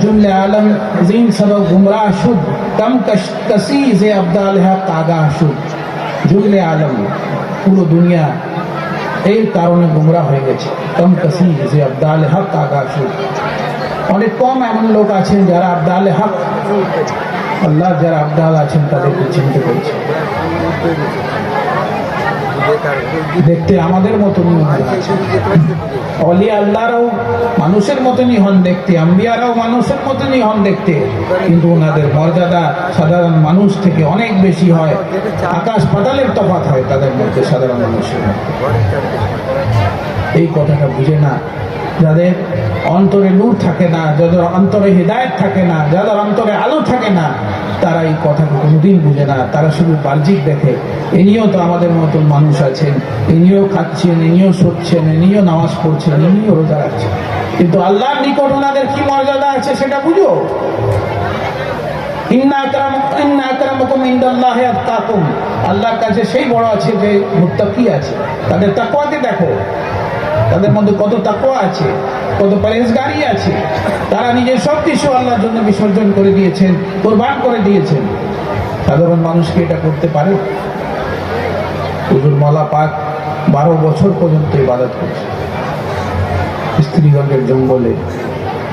जुमले आलम जीन सबक गुमराह शुद कम कसी जे अब्दाल है तागा शुद। जुमले आलम পুরো দুনিয়া এই কারণে গুমরাহ হয়ে গেছে। কম কসি যে আবদাল হক তাগা শুদ, অনেক কম এমন লোক আছেন যারা আবদাল হক, আল্লাহ যারা আবদাল আছেন তাদেরকে চিনতে পেরেছে। দেখতে আমাদের মতনই অলি আল্লাহরাও মানুষের মতনই হন দেখতে, আম্বিয়ারাও মানুষের মতনই হন দেখতে, কিন্তু ওনাদের মর্যাদা সাধারণ মানুষ থেকে অনেক বেশি হয়। আকাশ পাতালের তফাৎ হয় তাদের মধ্যে, সাধারণ মানুষের মধ্যে। এই কথাটা বুঝে না যাদের অন্তরে নূর থাকে না, যাদের অন্তরে হিদায়ত থাকে না, যাদের অন্তরে আলো থাকে না, তারা এই কথাকে কোনোদিন বুঝে না। তারা শুধু বাহ্যিক দেখে, ইনিও তো আমাদের মতন মানুষ আছেন, ইনিও খাচ্ছেন, ইনিও শুচ্ছেন, ইনিও নামাজ পড়ছেন, ইনিও রোজা রাখছেন, কিন্তু আল্লাহর নিকট ওনাদের কি মর্যাদা আছে সেটা বুঝো। ইন্না আকরামাকুম ইনদাল্লাহি আতকাকুম, আল্লাহর কাছে সেই বড় আছে যে মুত্তাকি আছে। তাদের তাকওয়াকে দেখো, তাদের মধ্যে কত তাকওয়া আছে, কত পরহেজগারি আছে। তারা নিজের সব কিছু আল্লাহর জন্য বিসর্জন করে দিয়েছেন, কোরবান করে দিয়েছেন। সাধারণ মানুষকে এটা করতে পারে? হুজুর মওলা পাক 12 বছর পর্যন্ত ইবাদত করেছে, স্ত্রীগঞ্জের জঙ্গলে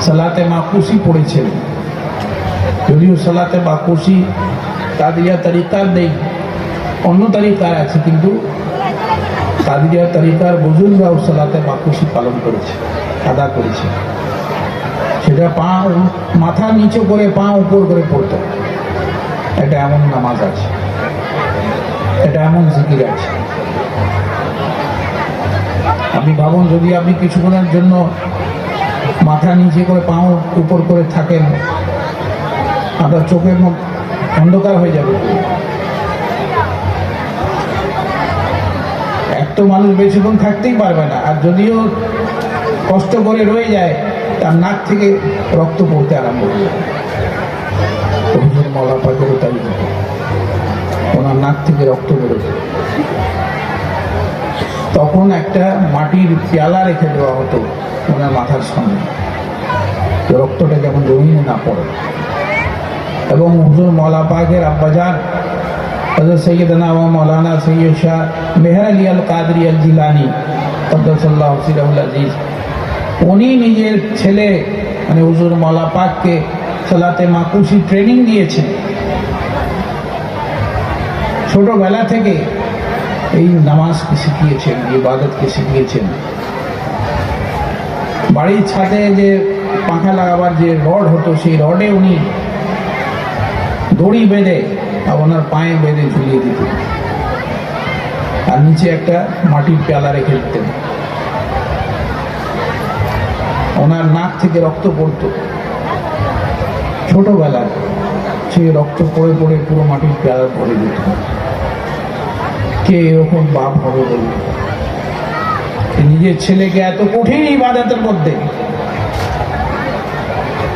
সালাতে মাকুসি পড়েছেন। যদিও সালাতে মাকুসি কাদিয়া তরিকার নেই, অন্য তরিকার আছে, কিন্তু কাদিয়া তরিকার বুজুর্গরাও সালাতে মাকুসি পালন করেছে, আদা করেছে। সেটা পা মাথা নিচে করে পা উপর করে পড়তে, এটা এমন নামাজ আছে, এটা এমন জিকির আছে। আপনি ভাবুন, যদি আপনি কিছুক্ষণের জন্য মাথা নিচে করে পা উপর করে থাকেন, আপনার চোখের অন্ধকার হয়ে যাবে। এক তো মানুষ বেশিক্ষণ থাকতেই পারবে না, আর যদিও কষ্ট করে রয়ে যায়, তার নাক থেকে রক্ত পড়তে আরম্ভ করে। হুজুর মওলা পাকেরও তাই, ওনার নাক থেকে রক্ত বেরোত। তখন একটা মাটির পেয়ালা রেখে দেওয়া হতো ওনার মাথার সামনে, রক্তটা যেমন জমিনে না পড়ে। এবং হুজুর মওলা পাকের আব্বাজান হযরত সৈয়দনা ওয়া মাওলানা সৈয়দ শাহ মেহর আলী আল কাদরি আল জিলানী কদ্দাসাল্লাহু সিরহুল আজিজ, উনি নিজের ছেলে মানে হুজুর মওলা পাককে সালাতে মাকুসি ট্রেনিং দিয়েছেন। ছোটবেলা থেকে এই নামাজকে শিখিয়েছেন, ইবাদতকে শিখিয়েছেন। বাড়ির ছাদে যে পাখা লাগাবার যে রড হতো, সেই রডে উনি দড়ি বেঁধে আর ওনার পায়ে বেঁধে ঝুলিয়ে দিতেন, আর নিচে একটা মাটির পেয়ালা রেখে দিতেন। ওনার নাক থেকে রক্ত পড়তো ছোটবেলায়, সেই রক্ত পড়ে পড়ে পুরো মাটির পেয়ালা ভরে দিত। কে এরকম বাপ হবে বলুন? নিজের ছেলেকে এত কঠিন ইবাদতের মধ্যে,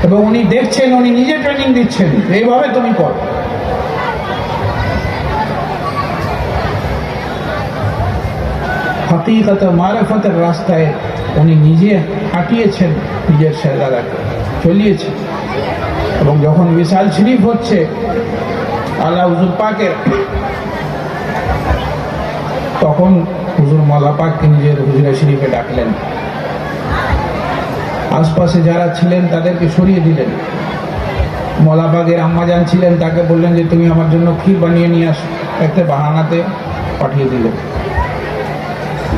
এবং উনি দেখছেন, উনি নিজে ট্রেনিং দিচ্ছেন, এইভাবে তুমি কর। হাকিকত মারিফতের রাস্তায় উনি নিজে হাঁটিয়েছেন, নিজের শেরদারাকে চলিয়েছেন। এবং যখন বিশাল শরীফ হচ্ছে, আল্লাহ হুজুর পাকের। তখন হুজুর মওলা পাককে নিজের হুজুরে শরীফে ডাকলেন, আশপাশে যারা ছিলেন তাদেরকে সরিয়ে দিলেন। মওলা পাকের আম্মাজান ছিলেন, তাকে বললেন যে তুমি আমার জন্য ক্ষীর বানিয়ে নিয়ে আস, একটা বাহানাতে পাঠিয়ে দিলেন।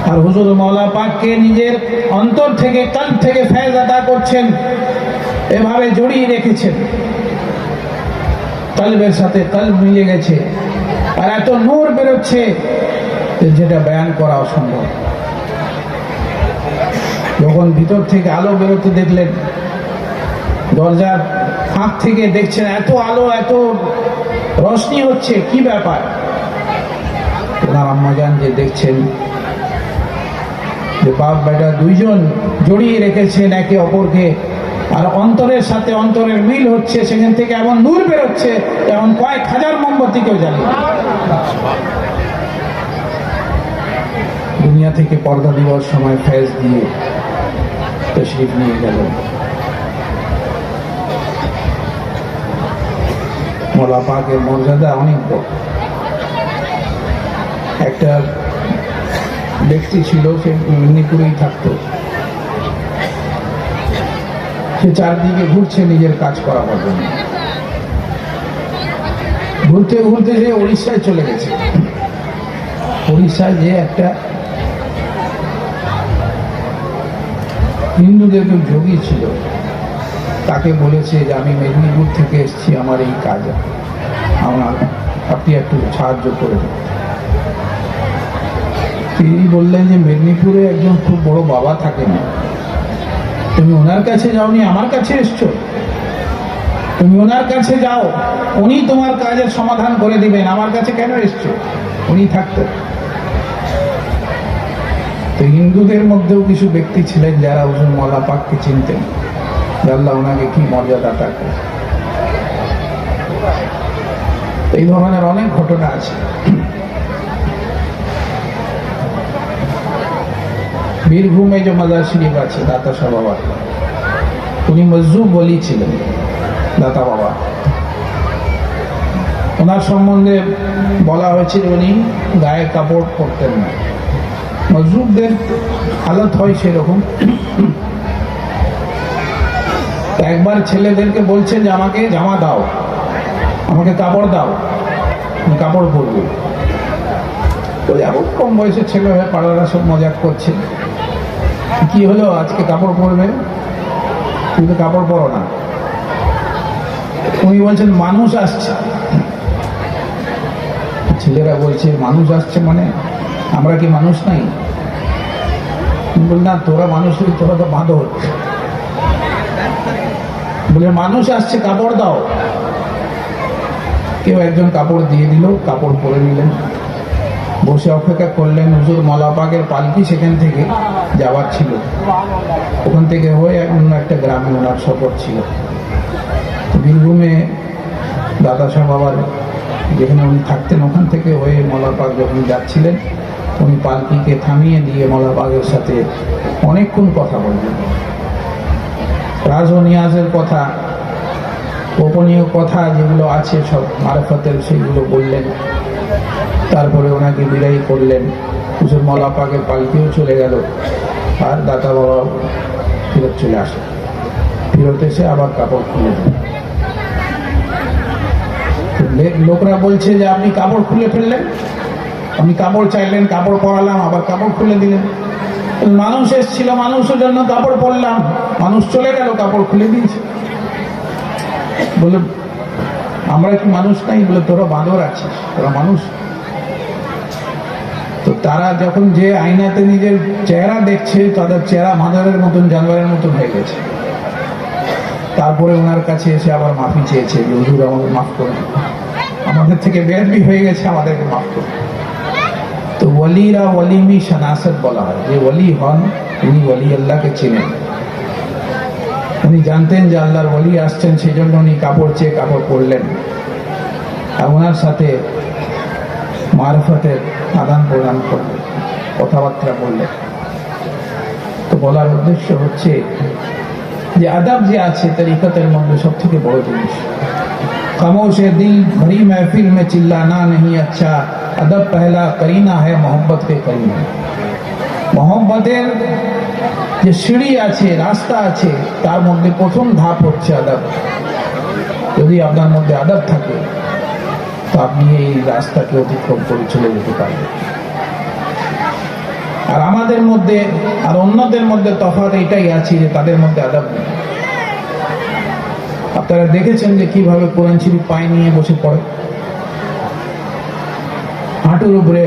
আর হুজুর মওলা পাককে নিজের অন্তর থেকে, কল্ব থেকে ফয়েজ আতা করছেন, এভাবে জড়িয়ে রেখেছেন, কলবের সাথে কলব মিলে গেছে, আর এত নূর বেরোচ্ছে যেটা বয়ান করা অসম্ভব। যখন ভিতর থেকে আলো বেরোতে দেখলেন, দরজার ফাঁক থেকে দেখছেন এত আলো, এত রোশনি হচ্ছে, কি ব্যাপার? ওনার আম্মাজান যে দেখছেন যে বাপ বেটা দুইজন জড়িয়ে রেখেছেন একে অপরকে, আর অন্তরের সাথে অন্তরের মিল হচ্ছে, সেখান থেকে এমন নূর বেরোচ্ছে এমন কয়েক হাজার মোমবাতি কেউ জানে। দুনিয়া থেকে পর্দা দিবার সময় ফয়েজ দিয়ে তশরিফ নিয়ে গেলেন। মওলা পাকের মর্যাদা অনেক বড়। একটা ব্যক্তি ছিল, সে মেদিনীপুরেই থাকতো, সে চারদিকে ঘুরছে নিজের কাজ করাবার জন্য। ঘুরতে ঘুরতে সে উড়িষ্যায় চলে গেছে। উড়িষ্যায় যে একটা হিন্দুদের কেউ যোগী ছিল, তাকে বলেছে যে আমি মেদিনীপুর থেকে এসেছি, আমার এই কাজ, আপনি একটু সাহায্য করে দেন। তিনি বললেন যে মেদিনীপুরে একজন খুব বড় বাবা থাকেন, তুমি ওনার কাছে যাওনি, আমার কাছে এসছো, তুমি ওনার কাছে যাও, উনি তোমার কাজের সমাধান করে দিবেন, আমার কাছে কেন এসছো? উনি থাকতেন। তো হিন্দুদের মধ্যেও কিছু ব্যক্তি ছিলেন যারা হুজুর মওলা পাককে চিনতেন, আল্লাহ ওনাকে কি মর্যাদাটা করে। এই ধরনের অনেক ঘটনা আছে। বীরভূমে যে মাজার শরীফ আছে দাতা শাহ বাবা, উনি মজজুব ওলি ছিলেন, দাতা বাবা। ওনার সম্বন্ধে বলা হয়েছিল উনি গায়ে কাপড় পরতেন না। মজজুবদের হালত হয় সেরকম। একবার ছেলেদেরকে বলছেন যে আমাকে জামা দাও, আমাকে কাপড় দাও, আমি কাপড় পরবো। ওই এখন কম বয়সের ছেলে হয়ে পাড়ারা সব মজাক করছে, কি হলো আজকে কাপড় পরবে? কিন্তু কাপড় পরো না। উনি বলছেন মানুষ আসছে। ছেলেরা বলছে মানুষ আসছে মানে আমরা কি মানুষ নাই? বল না, তোরা মানুষ, তোরা তো বাঁদর। বলে মানুষ আসছে, কাপড় দাও। কেউ একজন কাপড় দিয়ে দিল, কাপড় পরে নিলেন, বসে অপেক্ষা করলেন। হুজুর মওলা পাকের পালকি সেখান থেকে যাওয়ার ছিল, ওখান থেকে হয়ে অন্য একটা গ্রামে ওনার সফর ছিল। বীরভূমে দাদা শাহ বাবার যেখানে উনি থাকতেন, ওখান থেকে হয়ে মওলা পাক যখন যাচ্ছিলেন, উনি পালকিকে থামিয়ে দিয়ে মওলা পাকের সাথে অনেকক্ষণ কথা বললেন। রাজ ও নিয়াজের কথা, গোপনীয় কথা যেগুলো আছে সব মারফতের, সেগুলো বললেন। তারপরে ওনাকে বিদায় করলেন। হুজুর মওলা পাকের পালকিও চলে গেল, আর দাতা বাবা ফেরত চলে আসে। ফেরত এসে আবার কাপড় খুলে দিলেন। লোকরা বলছে যে আপনি কাপড় খুলে ফেললেন, আপনি কাপড় চাইলেন, কাপড় পরালাম, আবার কাপড় খুলে দিলেন। মানুষ এসেছিল, মানুষের জন্য কাপড় পরলাম, মানুষ চলে গেল, কাপড় খুলে দিয়েছে। বলে আমরা কি মানুষ নাই? বলে তোরা বাঁদর আছিস, তোরা মানুষ। তো তারা যখন যে আয়নাতে নিজের চেহারা দেখছে, তাদের চেহারা বাঁদরের মতন, জানোয়ারের মতন হয়ে গেছে। তারপরে ওনার কাছে এসে আবার মাফি চেয়েছে যে হুজুর আমাদের মাফ করুন, আমাদের থেকে বেয়াদবি হয়ে গেছে, আমাদেরকে মাফ করুন। তো ওয়ালিরা ওয়ালিমি শানাসাত বলা হয়, যে ওয়ালি হন উনি ওয়ালি আল্লাহকে চেনেন। উনি জানতেন যে আল্লাহর ওয়ালি আসছেন, সেই জন্য উনি কাপড় চেয়ে কাপড় পরলেন, আর ওনার সাথে মারফতের আদান প্রদান করলেন, কথাবার্তা বললেন। তো বলার উদ্দেশ্য হচ্ছে যে আদাব যে আছে তরিকতের মধ্যে সব থেকে বড় জিনিস, खामोश है दिल भरी महफिल में चिल्लाना नहीं अच्छा, अदब पहला करीना है मोहब्बत के करीना। मोहब्बतेर যে সিঁড়ি আছে, রাস্তা আছে, তার মধ্যে প্রথম ধাপ হচ্ছে আদব। যদি আপনার মধ্যে আদব থাকে তো আপনি এই রাস্তাকে অতিক্রম করে চলে যেতে পারবেন। আর আমাদের মধ্যে আর অন্যদের মধ্যে তফাৎ এটাই আছে যে তাদের মধ্যে আদব নেই। আপনারা দেখেছেন যে কিভাবে কোরআন শরীফ পায়ে নিয়ে বসে পড়ে, হাঁটুর উপরে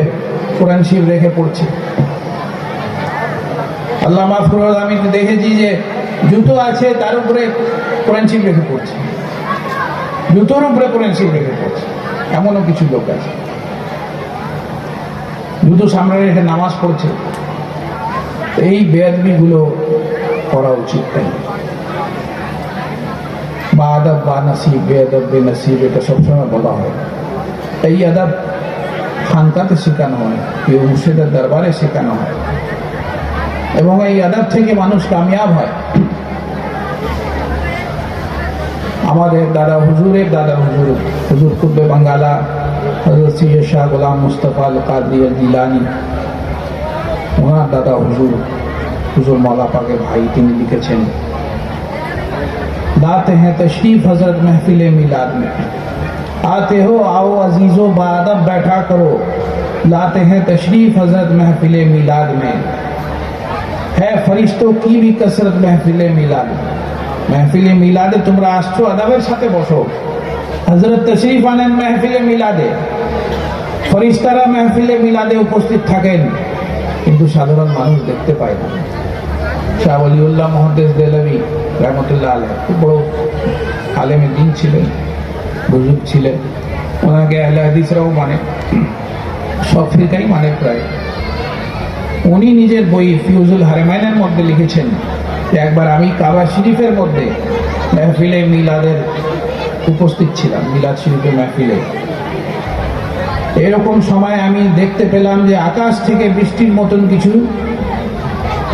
কোরআন শরীফ রেখে পড়ছে। আল্লাহ মাফ করুন, আমি দেখেছি যে জুতো আছে তার উপরে কোরআন শরীফ রেখে পড়ছে, জুতোর উপরে কোরআন শরীফ রেখে পড়ছে। এমনও কিছু লোক আছে জুতো সামনে রেখে নামাজ পড়ছে। এই বেয়াদবিগুলো করা উচিত তাই। বা আদব বা নসিব, বেয়াদব বে নসিব, এটা সবসময় বলা হয়। এই আদব খানকাতে শেখানো হয়, কেউ মুর্শিদের দরবারে শেখানো হয়, এবং এই আদব থেকে মানুষ কামিয়াব হয়। আমাদের দাদা হুজুরের দাদা হুজুর, হুজুর কুতুবে বাঙ্গালা হযরত সৈয়দ শাহ গোলাম মুস্তাফা আল কাদরি জিলানী, ওনার দাদা হুজুর হুজুর মৌলা পাকের ভাই, তিনি লিখেছেন, लाते हैं तशरीफ हजरत महफिल मिलाद में, आते हो आओ अजीजों बादब बैठा करो, लाते हैं तशरीफ हजरत महफिल मिलाद में, है फरिश्तों की भी कसरत महफिल मिलाद में। महफिल मिलादे তোমরা আসছো, আদবের সাথে বসো। হযরত তশরিফ আনেন महफिल মিলাদে, ফেরেশতারা महफिल মিলাদে উপস্থিত থাকেন, কিন্তু সাধারণ মানুষ দেখতে পায় না। শাহ ওলিউল্লাহ মুহাদ্দিস দেহলভী রহমতুল্লাহ আলাইহি খুব বড় আলেমে দ্বীন ছিলেন, বুজুর্গ ছিলেন। ওনাকে আহলে হাদিসরাও মানে, সব ফিরকাই মানে প্রায়। উনি নিজের বই ফিউজুল হারামাইনের মধ্যে লিখেছেন যে একবার আমি কাবা শরীফের মধ্যে মেহফিলে মিলাদের উপস্থিত ছিলাম, মিলাদ শরীফের মেহফিলে। এরকম সময় আমি দেখতে পেলাম যে আকাশ থেকে বৃষ্টির মতন কিছু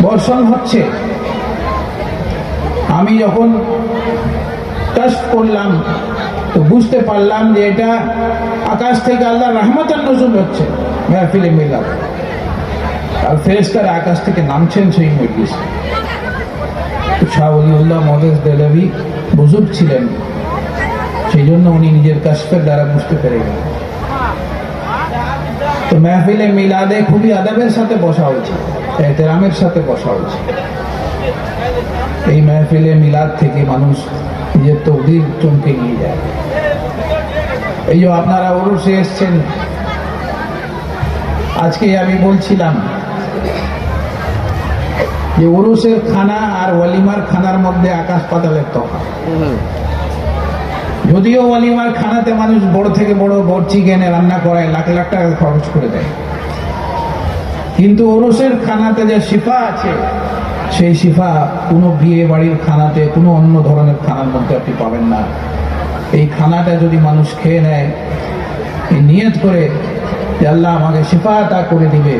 বর্ষণ হচ্ছে। আমি যখন কাশফ করলাম তো বুঝতে পারলাম যে এটা আকাশ থেকে আল্লাহর রহমতের নজুল হচ্ছে মেহফিলে মিলাদ, আর ফেরেশতারা আকাশ থেকে নামছেন সেই মজলিসে। শাহ ওলিউল্লাহ মুহাদ্দিস দেহলভী বুজুর্গ ছিলেন, সেই জন্য উনি নিজের কাশফের দ্বারা বুঝতে পেরে গেলেন। তো মেহফিলে মিলাদে খুবই আদবের সাথে বসা উচিত, এহতেরামের সাথে বসা উচিত। এই মেহফিলে মিলাদ থেকে মানুষ নিজের তকদির চমকে নিয়ে যায়। এই যে আপনারা উরুসে এসছেন, আজকে আমি বলছিলাম যে উরুসের খানা আর ওয়ালিমার খানার মধ্যে আকাশ পাতালের তফাৎ। যদিও ওয়ালিমার খানাতে মানুষ বড় থেকে বড় বড়চি কিনে রান্না করায়, লাখ লাখ টাকা খরচ করে দেয়, কিন্তু উরুসের খানাতে যে শিফা আছে, সেই শিফা কোনো বিয়ে বাড়ির খানাতে, কোনো অন্য ধরনের খানার মধ্যে আপনি পাবেন না। এই খানাটা যদি মানুষ খেয়ে নেয়, এই নিয়ত করে যে আল্লাহ আমাকে শিফা আতা করে দিবে,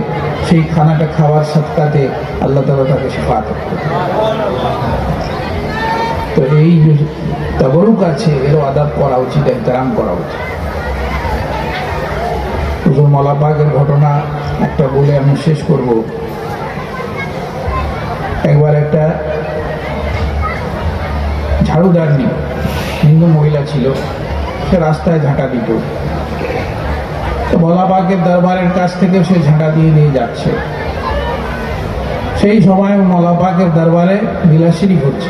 সেই খানাটা খাওয়ার সাথে আল্লাহ তাআলা তাকে শিফা আতা করে দিবে। তো এই যে তাবরুক আছে, এরও আদব করা উচিত, এহতেরাম করা উচিত। হুজুর মৌলা পাকের ঘটনা একটা বলে আমি শেষ করব। একবার একটা ঝাড়ুদারনি হিন্দু মহিলা ছিল, সে রাস্তায় ঝাঁটা দিত। তো মৌলা পাকের দরবারের কাছ থেকে সে ঝাঁটা দিয়ে নিয়ে যাচ্ছে। সেই সময় মৌলা পাকের দরবারে মিলাদ শরীফ হচ্ছে,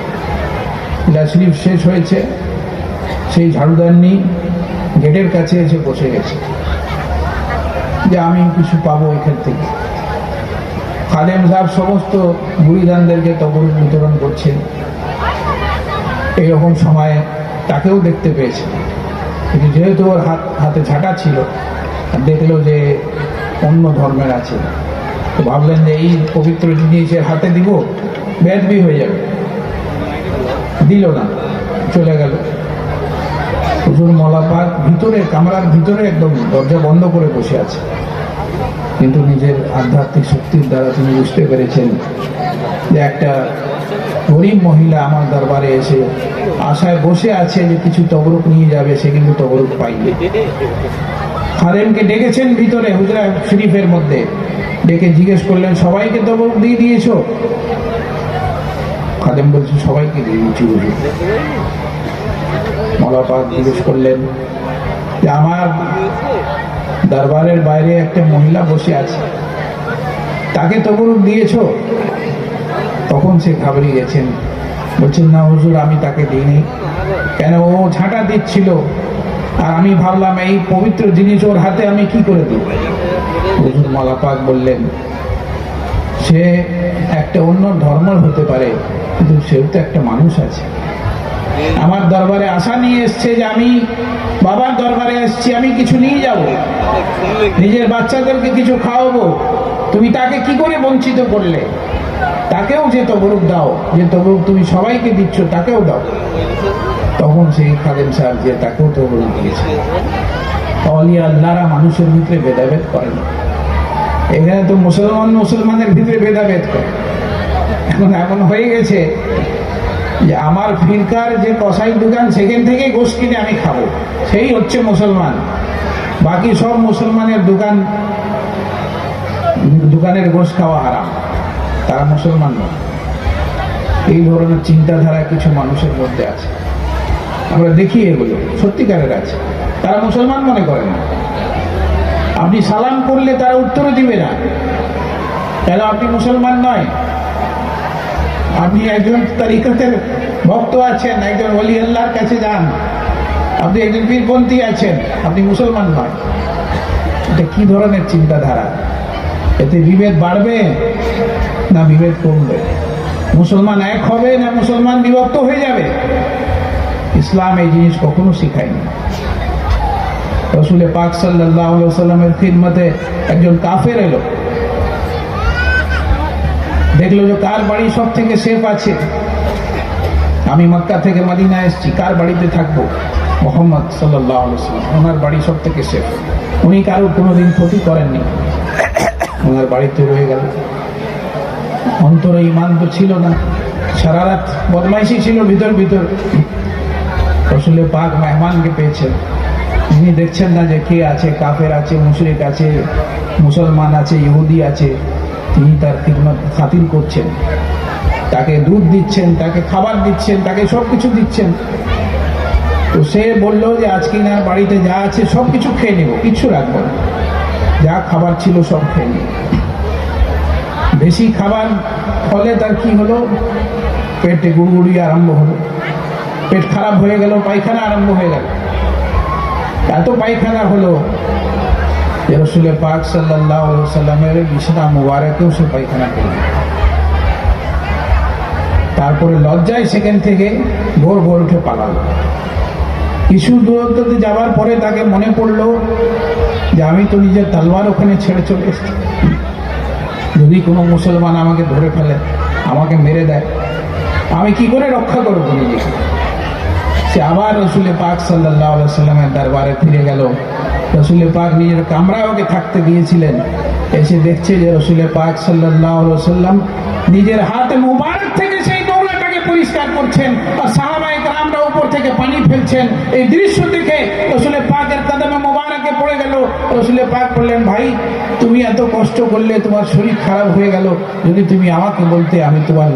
মিলাদ শরীফ শেষ হয়েছে। সেই ঝাড়ুদারনি গেটের কাছে এসে বসে গেছে যে আমি কিছু পাবো এখান থেকে। খাদেম সাহেব সমস্ত মুরিদানদেরকে তবরুক বিতরণ করছেন। এইরকম সময়ে তাকেও দেখতে পেয়েছে, কিন্তু যেহেতু ওর হাতে ঝাঁটা ছিল, দেখলো যে অন্য ধর্মের আছে, তো ভাবলেন যে এই পবিত্র জিনিসের হাতে দিব, বেয়াদবি হয়ে যাবে। দিল না, চলে গেল। হুজুর মৌলা পাক ভিতরে, কামরার ভিতরে একদম দরজা বন্ধ করে বসে আছে, কিন্তু নিজের আধ্যাত্মিক শক্তির দ্বারা তিনি বুঝতে পেরেছেন যে একটা গরিব মহিলা আমার দরবারে এসে আশায় বসে আছে যে কিছু তবরুক নিয়ে যাবে, সে কিন্তু তবরুক পাইনি। খাদেমকে ডেকেছেন ভিতরে হুজরা শরীফের মধ্যে, ডেকে জিজ্ঞেস করলেন সবাইকে তবরুক দিয়ে দিয়েছো? খাদেম বলছে সবাইকে দিয়ে দিয়েছি হুজুর। মওলা পাক জিজ্ঞেস করলেন যে আমার দরবারের বাইরে একটা মহিলা বসে আছে, তাকে তবরুক দিয়েছো? তখন সে ঘাবড়ে গেছেন, বলছেন না হুজুর আমি তাকে দিইনি। কেন? ও ঝাঁটা দিচ্ছিল আর আমি ভাবলাম এই পবিত্র জিনিস ওর হাতে আমি কি করে দেব। হুজুর মওলা পাক বললেন সে একটা অন্য ধর্মের হতে পারে, কিন্তু সেও তো একটা মানুষ আছে। আমার দরবারে আশা নিয়ে এসছে যে আমি বাবার দরবারে এসছি, আমি কিছু নিয়ে যাব, নিজের বাচ্চাদেরকে কিছু খাওয়াবো, তুমি তাকে কি করে বঞ্চিত করলে? তাকেও যে তবরুক দাও, যে তবরুক তুমি সবাইকে দিচ্ছ তাকেও দাও। তখন সেই খাদেম সাহেব যে তাকেও তবরুক দিয়েছে। আউলিয়া আল্লাহরা মানুষের ভিতরে ভেদাভেদ করেন। এখানে তো মুসলমানের ভিতরে ভেদাভেদ করে। এখন এমন হয়ে গেছে যে আমার ফিরকার যে কসাই দোকান সেখান থেকেই গোশ কিনে আমি খাবো, সেই হচ্ছে মুসলমান। বাকি সব মুসলমানের দোকানের গোশ খাওয়া হারাম, তারা মুসলমান নয়। এই ধরনের চিন্তাধারা কিছু মানুষের মধ্যে আছে, আমরা দেখি এগুলো সত্যিকারের আছে। তারা মুসলমান মনে করে না। আপনি সালাম করলে তারা উত্তরও দিবে না, কেন? আপনি মুসলমান নয়। আপনি একজন তরিকতের ভক্ত আছেন, একজন ওলি আল্লাহর কাছে যান, আপনি একজন পীরপন্থী আছেন, আপনি মুসলমান নয়। এটা কি ধরনের চিন্তাধারা? এতে বিভেদ বাড়বে না বিভেদ কমবে? মুসলমান এক হবে না মুসলমান বিভক্ত হয়ে যাবে? ইসলাম এই জিনিস কখনো শিখায়নি। রাসূল পাক সাল্লাল্লাহু আলাইহি ওয়াসাল্লামের খিদমতে একজন কাফের এলো, দেখলো যে কার বাড়ি সব থেকে সেফ আছে। আমি মক্কা থেকে মদিনা এসেছি, কার বাড়িতে থাকবো? মুহাম্মদ সাল্লাল্লাহু আলাইহি ওয়াসাল্লাম, ওনার বাড়ি সব থেকে সেফ। উনি কারোর কোনোদিন ক্ষতি করেননি, ওনার বাড়িতে রয়ে গেল। অন্তরে ঈমান তো ছিল না, সারা রাত বদমাইশি ছিল ভিতর ভিতর। রাসূল পাক মেহমানকে পেয়েছেন, তিনি দেখছেন না যে কে আছে, কাফের আছে, মুশরিক আছে, মুসলমান আছে, ইহুদি আছে। তিনি তার খিদমত খাতির করছেন, তাকে দুধ দিচ্ছেন, তাকে খাবার দিচ্ছেন, তাকে সব কিছু দিচ্ছেন। তো সে বলল যে আজকে না বাড়িতে যা আছে সব কিছু খেয়ে নেব, কিচ্ছু রাখবো না, যা খাবার ছিল সব খেয়ে নেব। বেশি খাবার ফলে তার কি হলো? পেটে গুড়গুড়ি আরম্ভ হলো, পেট খারাপ হয়ে গেল, পায়খানা আরম্ভ হয়ে গেল। এত পায়খানা হলো যে রাসূল পাক সাল্লাল্লাহু আলাইহি ওয়াসাল্লামের বিছানা মুবারকেও সে পায়খানা করল। তারপরে লজ্জায় সেখান থেকে ভোর ভোর উঠে পালালো। কিছু দূরত্বতে যাওয়ার পরে তাকে মনে পড়লো যে আমি তো নিজের তলোয়ার ওখানে ছেড়ে চলে এসেছি, যদি কোনো মুসলমান আমাকে ধরে ফেলে, আমাকে মেরে দেয়, আমি কি করে রক্ষা করবো নিজেকে? সে আবার রাসূল পাক সাল্লাল্লাহু আলাইহি ওয়াসাল্লামের দরবারে ফিরে গেল। রাসূল পাক নিজের কামরায় ওকে থাকতে দিয়েছিলেন। এসে দেখছে যে রাসূল পাক সাল্লাল্লাহু আলাইহি ওয়াসাল্লাম নিজের হাতে মুবারক থেকে সেই নোংরাটাকে পরিষ্কার করছেন, আর সাহাবায়ে কেরামরা উপর থেকে পানি ফেলছেন। এই দৃশ্য দেখে রাসূল পাকের কদমে মুবারকে পড়ে গেল। রাসূল পাক বললেন, ভাই তুমি এত কষ্ট করলে, তোমার শরীর খারাপ হয়ে গেল, যদি তুমি আমাকে বলতে আমি তোমার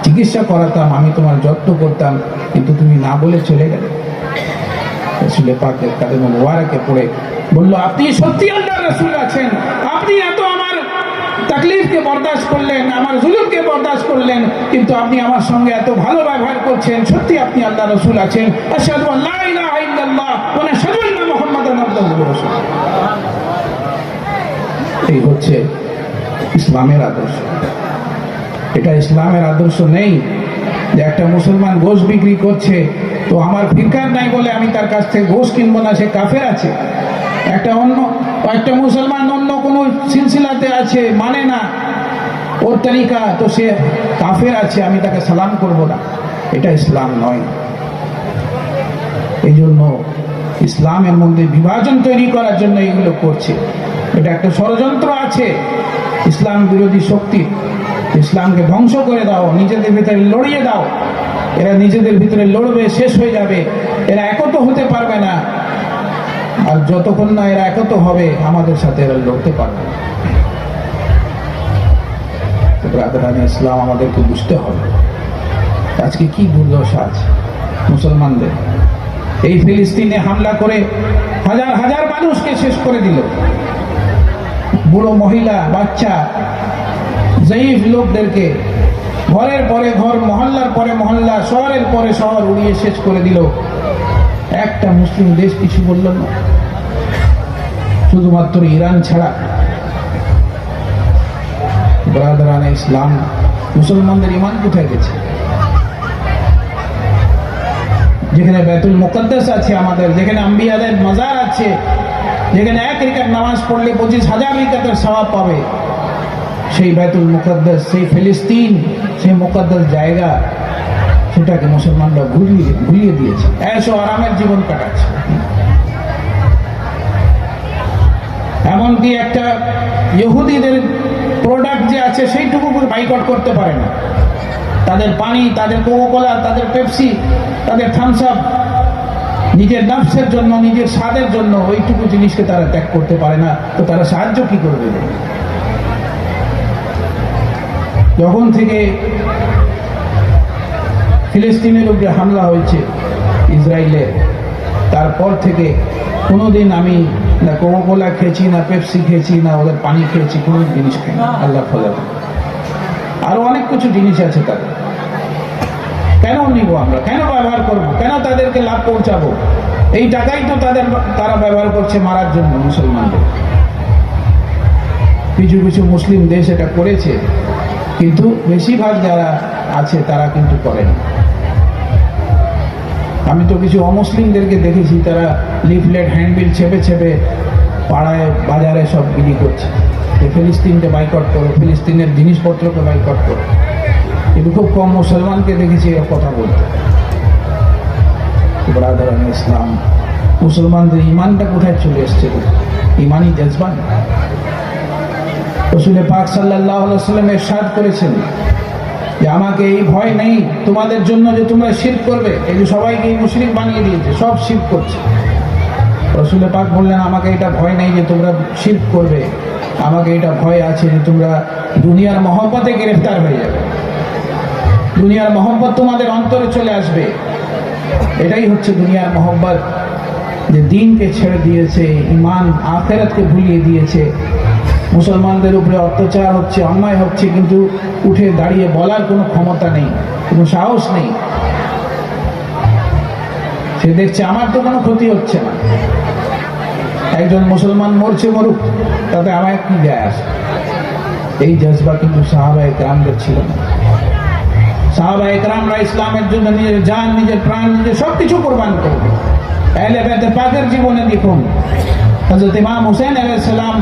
চিকিৎসা করাতাম, আমি তোমার যত্ন করতাম, কিন্তু তুমি না বলে চলে গেলে। রাসূল পাকের কদমে মুবারকে পড়ে বলল, আপনি সত্যি আল্লাহর রাসূল আছেন, আপনি এত আমার তাকলিফকে বরদাস্ত করলেন, আমার জুলুমকে বরদাস্ত করলেন, কিন্তু আপনি আমার সঙ্গে এত ভালো ব্যবহার করছেন, সত্যি আপনি আল্লাহর রাসূল আছেন। আশহাদু আল্লা ইলাহা ইল্লাল্লাহ ওয়া আশহাদু আন্না মুহাম্মাদান আবদুহু ওয়া রাসূলুহু। এই হচ্ছে ইসলামের আদর্শ। এটা ইসলামের আদর্শ নেই যে একটা মুসলমান গোশ বিক্রি করছে, তো আমার ফিরকার নাই বলে আমি তার কাছ থেকে গোশ কিনবো না, সে কাফের আছে। একটা মুসলমান অন্য কোনো সিলসিলাতে আছে, মানে না ওর তরিকা, তো সে কাফের আছে, আমি তাকে সালাম করব না। এটা ইসলাম নয়। এই জন্য ইসলামের মধ্যে বিভাজন তৈরি করার জন্য এগুলো করছে। এটা একটা ষড়যন্ত্র আছে ইসলাম বিরোধী শক্তি। ইসলামকে ধ্বংস করে দাও, নিজেদের ভিতরে লড়িয়ে দাও। এরা নিজেদের ভিতরে লড়বে, শেষ হয়ে যাবে, এরা একত হতে পারবে না। আর যতক্ষণ না এরা একত হবে আমাদের সাথে এরা লড়তে পারবে না। ব্রাদারানে ইসলাম, আমাদেরকে বুঝতে হবে আজকে কি দুর্দশা আছে মুসলমানদের। এই ফিলিস্তিনে হামলা করে হাজার হাজার মানুষকে শেষ করে দিল। বুড়ো, মহিলা, বাচ্চা, জয়ীফ লোকদেরকে ঘরের পরে ঘর, মহল্লার পরে মহল্লা, শহরের পরে শহর উড়িয়ে শেষ করে দিল। একটা মুসলিম দেশ কিছু বলল না, শুধুমাত্র ইরান ছাড়া। ব্রাদারানে ইসলাম, মুসলমানদের ইমান কোথায় গেছে? যেখানে বাইতুল মুকদ্দাস আছে আমাদের, যেখানে আম্বিয়াদের মাজার আছে, যেখানে 1 রিকাত নামাজ পড়লে 25,000 রিকাতের সওয়াব পাবে, সেই বাইতুল মুকদ্দাস, সেই ফিলিস্তিন, সেই মুকদ্দাস জায়গা, সেটাকে মুসলমানরা ভুলিয়ে দিয়েছে। এসো আরামের জীবন কাটাচ্ছে। এমনকি একটা ইহুদিদের প্রোডাক্ট যে আছে সেইটুকু বাইকট করতে পারে না। তাদের পানি, তাদের কোকা-কোলা, তাদের পেপসি, তাদের থামস আপ, নিজের নফসের জন্য, নিজের স্বাদের জন্য ওইটুকু জিনিসকে তারা ত্যাগ করতে পারে না। তো তারা সাহায্য কি করবে? যখন থেকে ফিলিস্তিনের উপরে হামলা হয়েছে ইসরায়েলের, তারপর থেকে কোনোদিন আমি না কোকা-কোলা খেয়েছি, না পেপসি খেয়েছি, না ওদের পানি খেয়েছি, কোনো জিনিস খাই না। আল্লাহ ফলে আরো অনেক কিছু জিনিস আছে তাদের। কেন নিব আমরা? কেন ব্যবহার করব? কেন তাদেরকে লাভ পৌঁছাবো? এই টাকাই তো তারা ব্যবহার করছে মারার জন্য মুসলমানদের। কিছু কিছু মুসলিম দেশ এটা করেছে, কিন্তু বেশিরভাগ যারা আছে তারা কিন্তু করেনি। আমি তো কিছু অমুসলিমদেরকে দেখেছি, তারা লিফলেট, হ্যান্ডবিল ছেপে ছেপে পাড়ায় বাজারে সব বিলি করছে যে ফিলিস্তিনকে বাইকট করো, ফিলিস্তিনের জিনিসপত্রকে বাইকট করো। কিন্তু খুব কম মুসলমানকে দেখেছি এর কথা বলতে। ব্রাদারান ইসলাম, মুসলমানদের ইমানটা কোথায় চলে এসছে? ইমানি জজবা। রাসূল পাক সাল্লাল্লাহু আলাইহি ওয়াসাল্লাম ইরশাদ করেছেন যে আমাকে এই ভয় নেই তোমাদের জন্য যে তোমরা শিরক করবে। এই যে সবাইকে মুশরিক বানিয়ে দিয়েছে, সব শিরক করছে। রাসূল পাক বললেন আমাকে এটা ভয় নেই যে তোমরা শিরক করবে, আমাকে এটা ভয় আছে যে তোমরা দুনিয়ার মহব্বতে গ্রেফতার হয়ে যাবে, দুনিয়ার মহব্বত তোমাদের অন্তরে চলে আসবে। এটাই হচ্ছে দুনিয়ার মহব্বত, যে দিনকে ছেড়ে দিয়েছে, ইমান আখিরাতকে ভুলিয়ে দিয়েছে। মুসলমানদের উপরে অত্যাচার হচ্ছে, অন্যায় হচ্ছে, কিন্তু উঠে দাঁড়িয়ে বলার কোনো ক্ষমতা নেই, কোনো সাহস নেই। সে দেখছে আমার তো কোনো ক্ষতি হচ্ছে না, একজন মুসলমান মরছে মরুক, তাতে আমার কি যায় আসে। এই জজবা কিন্তু সাহাবায়ে কেরামদের ছিল না। সাহাবায়ে কেরামরা ইসলামের জন্য নিজের জান, নিজের প্রাণ, নিজের সবকিছু কোরবান করবে। আহলে বাইতে পাকের জীবনে দেখুন, হযরত ইমাম হুসাইন আলাইহিস সালাম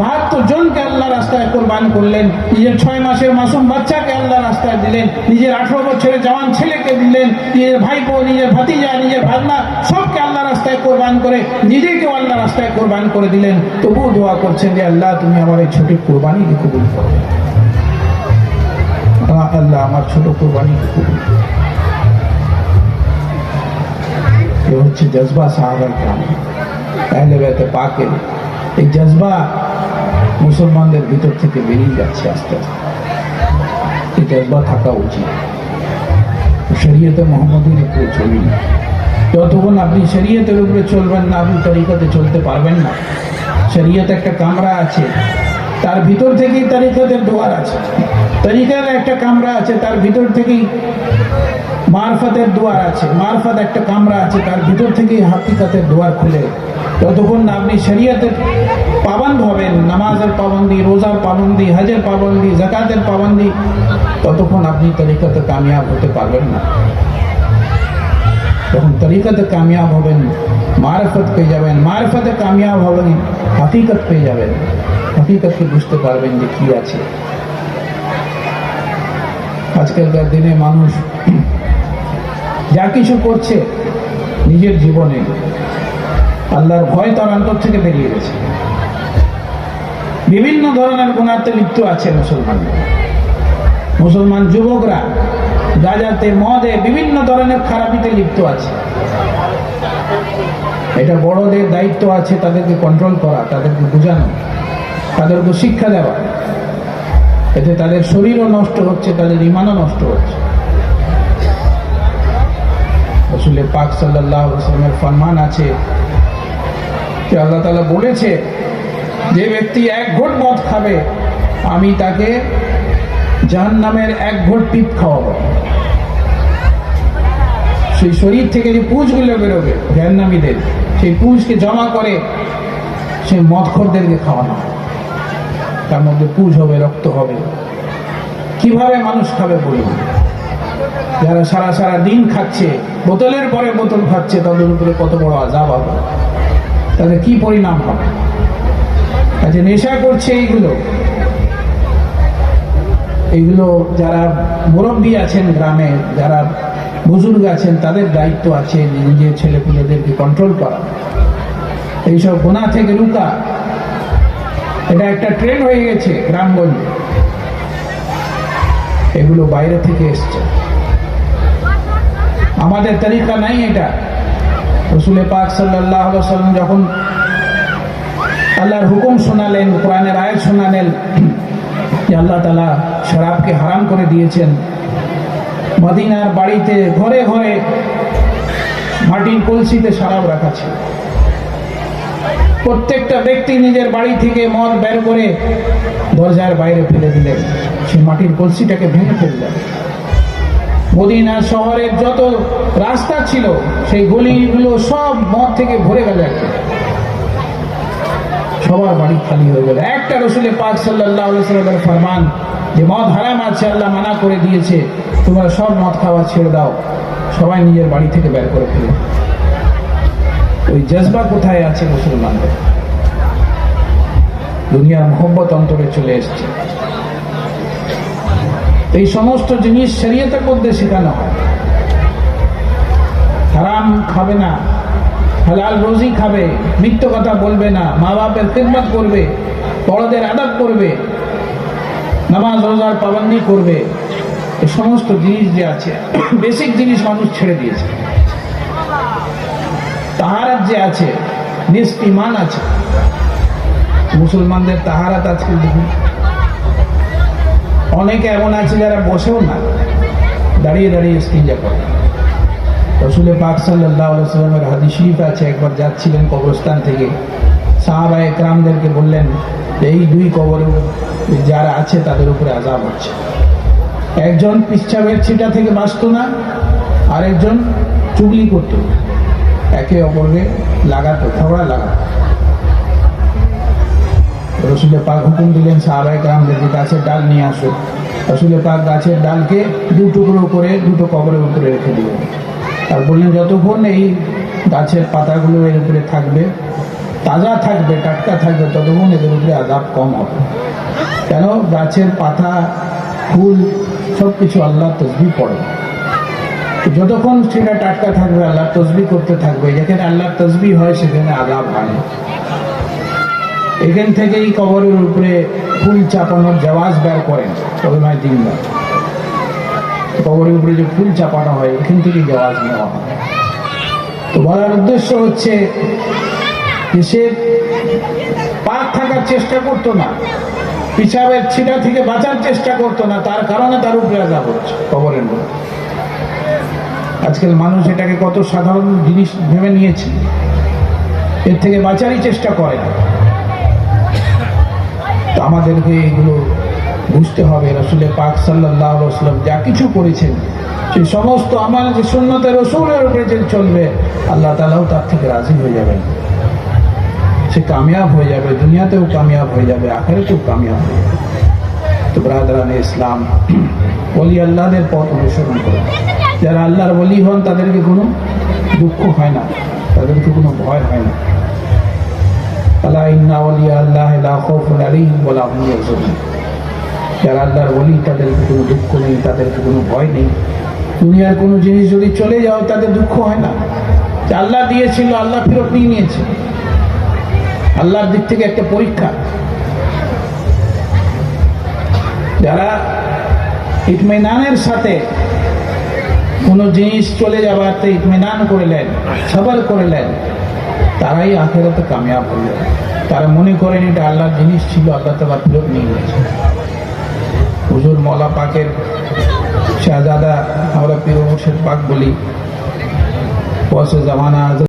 72 জনকে আল্লাহ রাস্তায় কোরবান করলেন, নিজের 6 মাসের মাসুম বাচ্চাকে আল্লাহ রাস্তায় দিলেন, নিজের 18 বছরের জওয়ান ছেলেকে দিলেন, নিজের ভাইপো, নিজের ভাতিজা, নিজের ভাগনা সবকে আল্লাহ রাস্তায় কোরবান করে নিজেকেও আল্লাহ রাস্তায় কোরবান করে দিলেন। তবুও দোয়া করছেন যে আল্লাহ তুমি আমার এই ছোট কোরবানিকে কবুল করো, আল্লাহ আমার ছোট কোরবানিকে কবুল করো। এ হচ্ছে জজবা সাহাবায়ে কেরাম, আহলে বাইতে পাকের। এই জজবা মুসলমানদের ভিতর থেকে বেরিয়ে যাচ্ছে আস্তে আস্তে। এই জজবা থাকা উচিত। শরীয়তে মুহাম্মদীর উপরে চলুন। যতক্ষণ আপনি শরীয়তের উপরে চলবেন না, আপনি তরিকাতে চলতে পারবেন না। শরীয়ত একটা কামরা আছে, তার ভিতর থেকেই তরিকাতের দুয়ার আছে। তরিকার একটা কামরা আছে, তার ভিতর থেকেই মারফতের দুয়ার আছে। মারফত একটা কামরা আছে, তার ভিতর থেকেই হাকিকতের দুয়ার খুলে। যতক্ষণ না আপনি শরীয়তের পাবন্দ হবেন, নামাজের পাবন্দি, রোজার পাবন্দি, হজের পাবন্দি, যাকাতের পাবন্দি, ততক্ষণ আপনি তরিকাতে কামিয়াব হতে পারবেন না। যখন তরিকাতে কামিয়াব হবেন, মারফত পেয়ে যাবেন, মারফতে কামিয়াব হবেন, হাকিকত পেয়ে যাবেন, হাকিকতকে বুঝতে পারবেন যে কি আছে। আজকালকার দিনে মানুষ যা কিছু করছে নিজের জীবনে, আল্লাহর ভয় তার অন্তর থেকে বেরিয়ে গেছে। বিভিন্ন ধরনের গুনাহতে লিপ্ত আছে মুসলমানরা। মুসলমান যুবকরা গাঁজাতে, মদে, বিভিন্ন ধরনের খারাপিতে লিপ্ত আছে। এটা বড়দের দায়িত্ব আছে তাদেরকে কন্ট্রোল করা, তাদেরকে বোঝানো, তাদেরকে শিক্ষা দেওয়া। এতে তাদের শরীরও নষ্ট হচ্ছে, তাদের ঈমানও নষ্ট হচ্ছে। রাসূল পাক সাল্লাল্লাহু আলাইহি ওয়াসাল্লামের ফরমান আছে যে আল্লাহ তাআলা বলেছে, যে ব্যক্তি এক ঘোট মদ খাবে আমি তাকে জাহান্নামের এক ঘোট পিপ খাওয়াবো। সেই শরীর থেকে যে পুঁজগুলো বেরোবে জাহান্নামীদের, সেই পুঁজকে জমা করে সেই মদখোরদেরকে খাওয়ানো। তার মধ্যে পুঁজ হবে, রক্ত হবে। কিভাবে মানুষ খাবে বলুন? যারা সারা সারা দিন খাচ্ছে, বোতলের পরে বোতল খাচ্ছে, তাদের উপরে কত বড় আযাব হবে, তাদের কি পরিণাম হবে? আচ্ছা, নেশা করছে এইগুলো যারা মুরব্বী আছেন গ্রামে, যারা বুজুর্গ আছেন, তাদের দায়িত্ব আছে নিজের ছেলেপুলেদেরকে কন্ট্রোল করা, এইসব গুনাহ থেকে রুকা। এটা একটা ট্রেন্ড হয়ে গেছে গ্রামগঞ্জে, এগুলো বাইরে থেকে এসছে, আমাদের তরিকা নাই এটা। রাসূল পাক সাল্লাল্লাহু আলাইহি ওয়াসাল্লাম যখন আল্লাহর হুকুম শোনালেন, কোরআনের আয়াত শোনালেন যে আল্লাহ তাআলা শরাবকে হারাম করে দিয়েছেন, মদিনার বাড়িতে ঘরে ঘরে মাটির কলসিতে শরাব রাখা ছিল। প্রত্যেকটা ব্যক্তি নিজের বাড়ি থেকে মদ বের করে দরজার বাইরে ফেলে দিলেন, সেই মাটির কলসিটাকে ভেঙে ফেললেন। মদিনা শহরের যত রাস্তা ছিল সেই গলিগুলো সব মদ থেকে ভরে গেল, সবার বাড়ি খালি হয়ে গেল। একটা রাসূল পাক সাল্লাল্লাহু আলাইহি ওয়াসাল্লামের ফরমান যে মদ হারাম আছে, আল্লাহ মানা করে দিয়েছে, তোমরা সব মদ খাওয়া ছেড়ে দাও, সবাই নিজের বাড়ি থেকে বের করে ফেলে। ওই জজবা কোথায় আছে মুসলমানদের? দুনিয়ার মোহব্বত অন্তরে চলে এসছে। এই সমস্ত জিনিস শরীয়তের মধ্যে শেখানো হয়। হারাম খাবে না, হালাল রুজি খাবে, মিথ্যা কথা বলবে না, মা বাপের খিদমত করবে, বড়দের আদব করবে, নামাজ রোজার পাবন্দি করবে। এই সমস্ত জিনিস যে আছে, বেসিক জিনিস মানুষ ছেড়ে দিয়েছে। তাহারাত যে আছে, নিসফ ঈমান আছে। মুসলমানদের তাহারাত আজকে দেখুন, অনেকে এমন আছে যারা বসেও না, দাঁড়িয়ে দাঁড়িয়ে ইস্তিনজা করে। রাসূল পাক সাল্লাল্লাহু আলাইহি ওয়াসাল্লামের হাদিস শরীফ আছে, একবার যাচ্ছিলেন কবরস্থান থেকে, সাহাবায়ে কেরামদেরকে বললেন এই দুই কবরে যারা আছে তাদের উপরে আযাব হচ্ছে। একজন পিচ্ছাবের ছিটা থেকে বাঁচত না, আরেকজন চুগলি করত, একে অপরকে লাগাতো, ঝগড়া লাগাতো। রাসূল পাক হুকুম দিলেন সাহাবায়ে কেরামদেরকে গাছের ডাল নিয়ে আসো। রাসূল পাক গাছের ডালকে দু টুকরো করে দুটো কবরের উপরে রেখে দিলেন, আর বললেন যতক্ষণ এই গাছের পাতাগুলো এর উপরে থাকবে, তাজা থাকবে, টাটকা থাকবে, ততক্ষণ এদের উপরে আযাব কম হবে। কেন? গাছের পাতা, ফুল সব কিছু আল্লাহর তাসবিহ পড়ে, যতক্ষণ সেটা টাটকা থাকবে আল্লাহর তাসবিহ করতে থাকবে। যেখানে আল্লাহর তাসবিহ হয় সেখানে আযাব হয় না। এখান থেকেই কবরের উপরে ফুল চাপানোর জাওয়াজ বের করেন ওলামায়ে দ্বীনরা। কবরের উপরে যে ফুল চাপানো হয় এখান থেকেই জাওয়াজ নেওয়া হয়। তো বলার উদ্দেশ্য হচ্ছে যে সে পাক থাকার চেষ্টা করতো না, পিছাবের ছিটা থেকে বাঁচার চেষ্টা করতো না, তার কারণে তার উপরে আযাব হচ্ছে কবরের মধ্যে। আজকাল মানুষ এটাকে কত সাধারণ জিনিস ভেবে নিয়েছে, এর থেকে বাঁচারই চেষ্টা করে না। তো আমাদেরকে এগুলো বুঝতে হবে। রাসূল পাক সাল্লাল্লাহু আলাইহি ওয়াসাল্লাম যা কিছু করেছেন সেই সমস্ত আমাল যে সুন্নতে রাসূলের উপরে যে চলবে, আল্লাহ তাআলাও তার থেকে রাজি হয়ে যাবেন, সে কামিয়াব হয়ে যাবে, দুনিয়াতেও কামিয়াব হয়ে যাবে, আখিরাতেও কামিয়াব হয়ে যাবে। তো ব্রাদারানে ইসলাম, ওলি আল্লাহদের পথ অনুসরণ করুন। যারা আল্লাহর ওলি হন তাদেরকে কোনো দুঃখ হয় না, তাদেরকে কোনো ভয় হয় না। আলা ইন্না ওলিয়া আল্লাহি লা খাউফুন আলাইহিম ওয়া লা হুম ইয়াহজানুন। যারা আল্লাহর ওলি তাদেরকে কোনো দুঃখ নেই, তাদেরকে কোনো ভয় নেই। দুনিয়ার কোনো জিনিস যদি চলে যাও তাদের দুঃখ হয় না, যে আল্লাহ দিয়েছিল আল্লাহ ফেরত নিয়ে নিয়েছে। আল্লাহর দিক থেকে একটা পরীক্ষা। যারা ইতমিনানের সাথে কোনো জিনিস চলে যাওয়াতে ইতমিনান করলেন, সবর করলেন, তারাই আখেরাতে কামিয়াব হলেন। তারা মনে করেন এটা আল্লাহর জিনিস ছিল, আল্লাহ তাআলা ফেরত নিয়ে গেছে। হুজুর মওলা পাকের শাহজাদা, আমরা পীর মুর্শিদ পাক বলি, ওয়াসে জামানা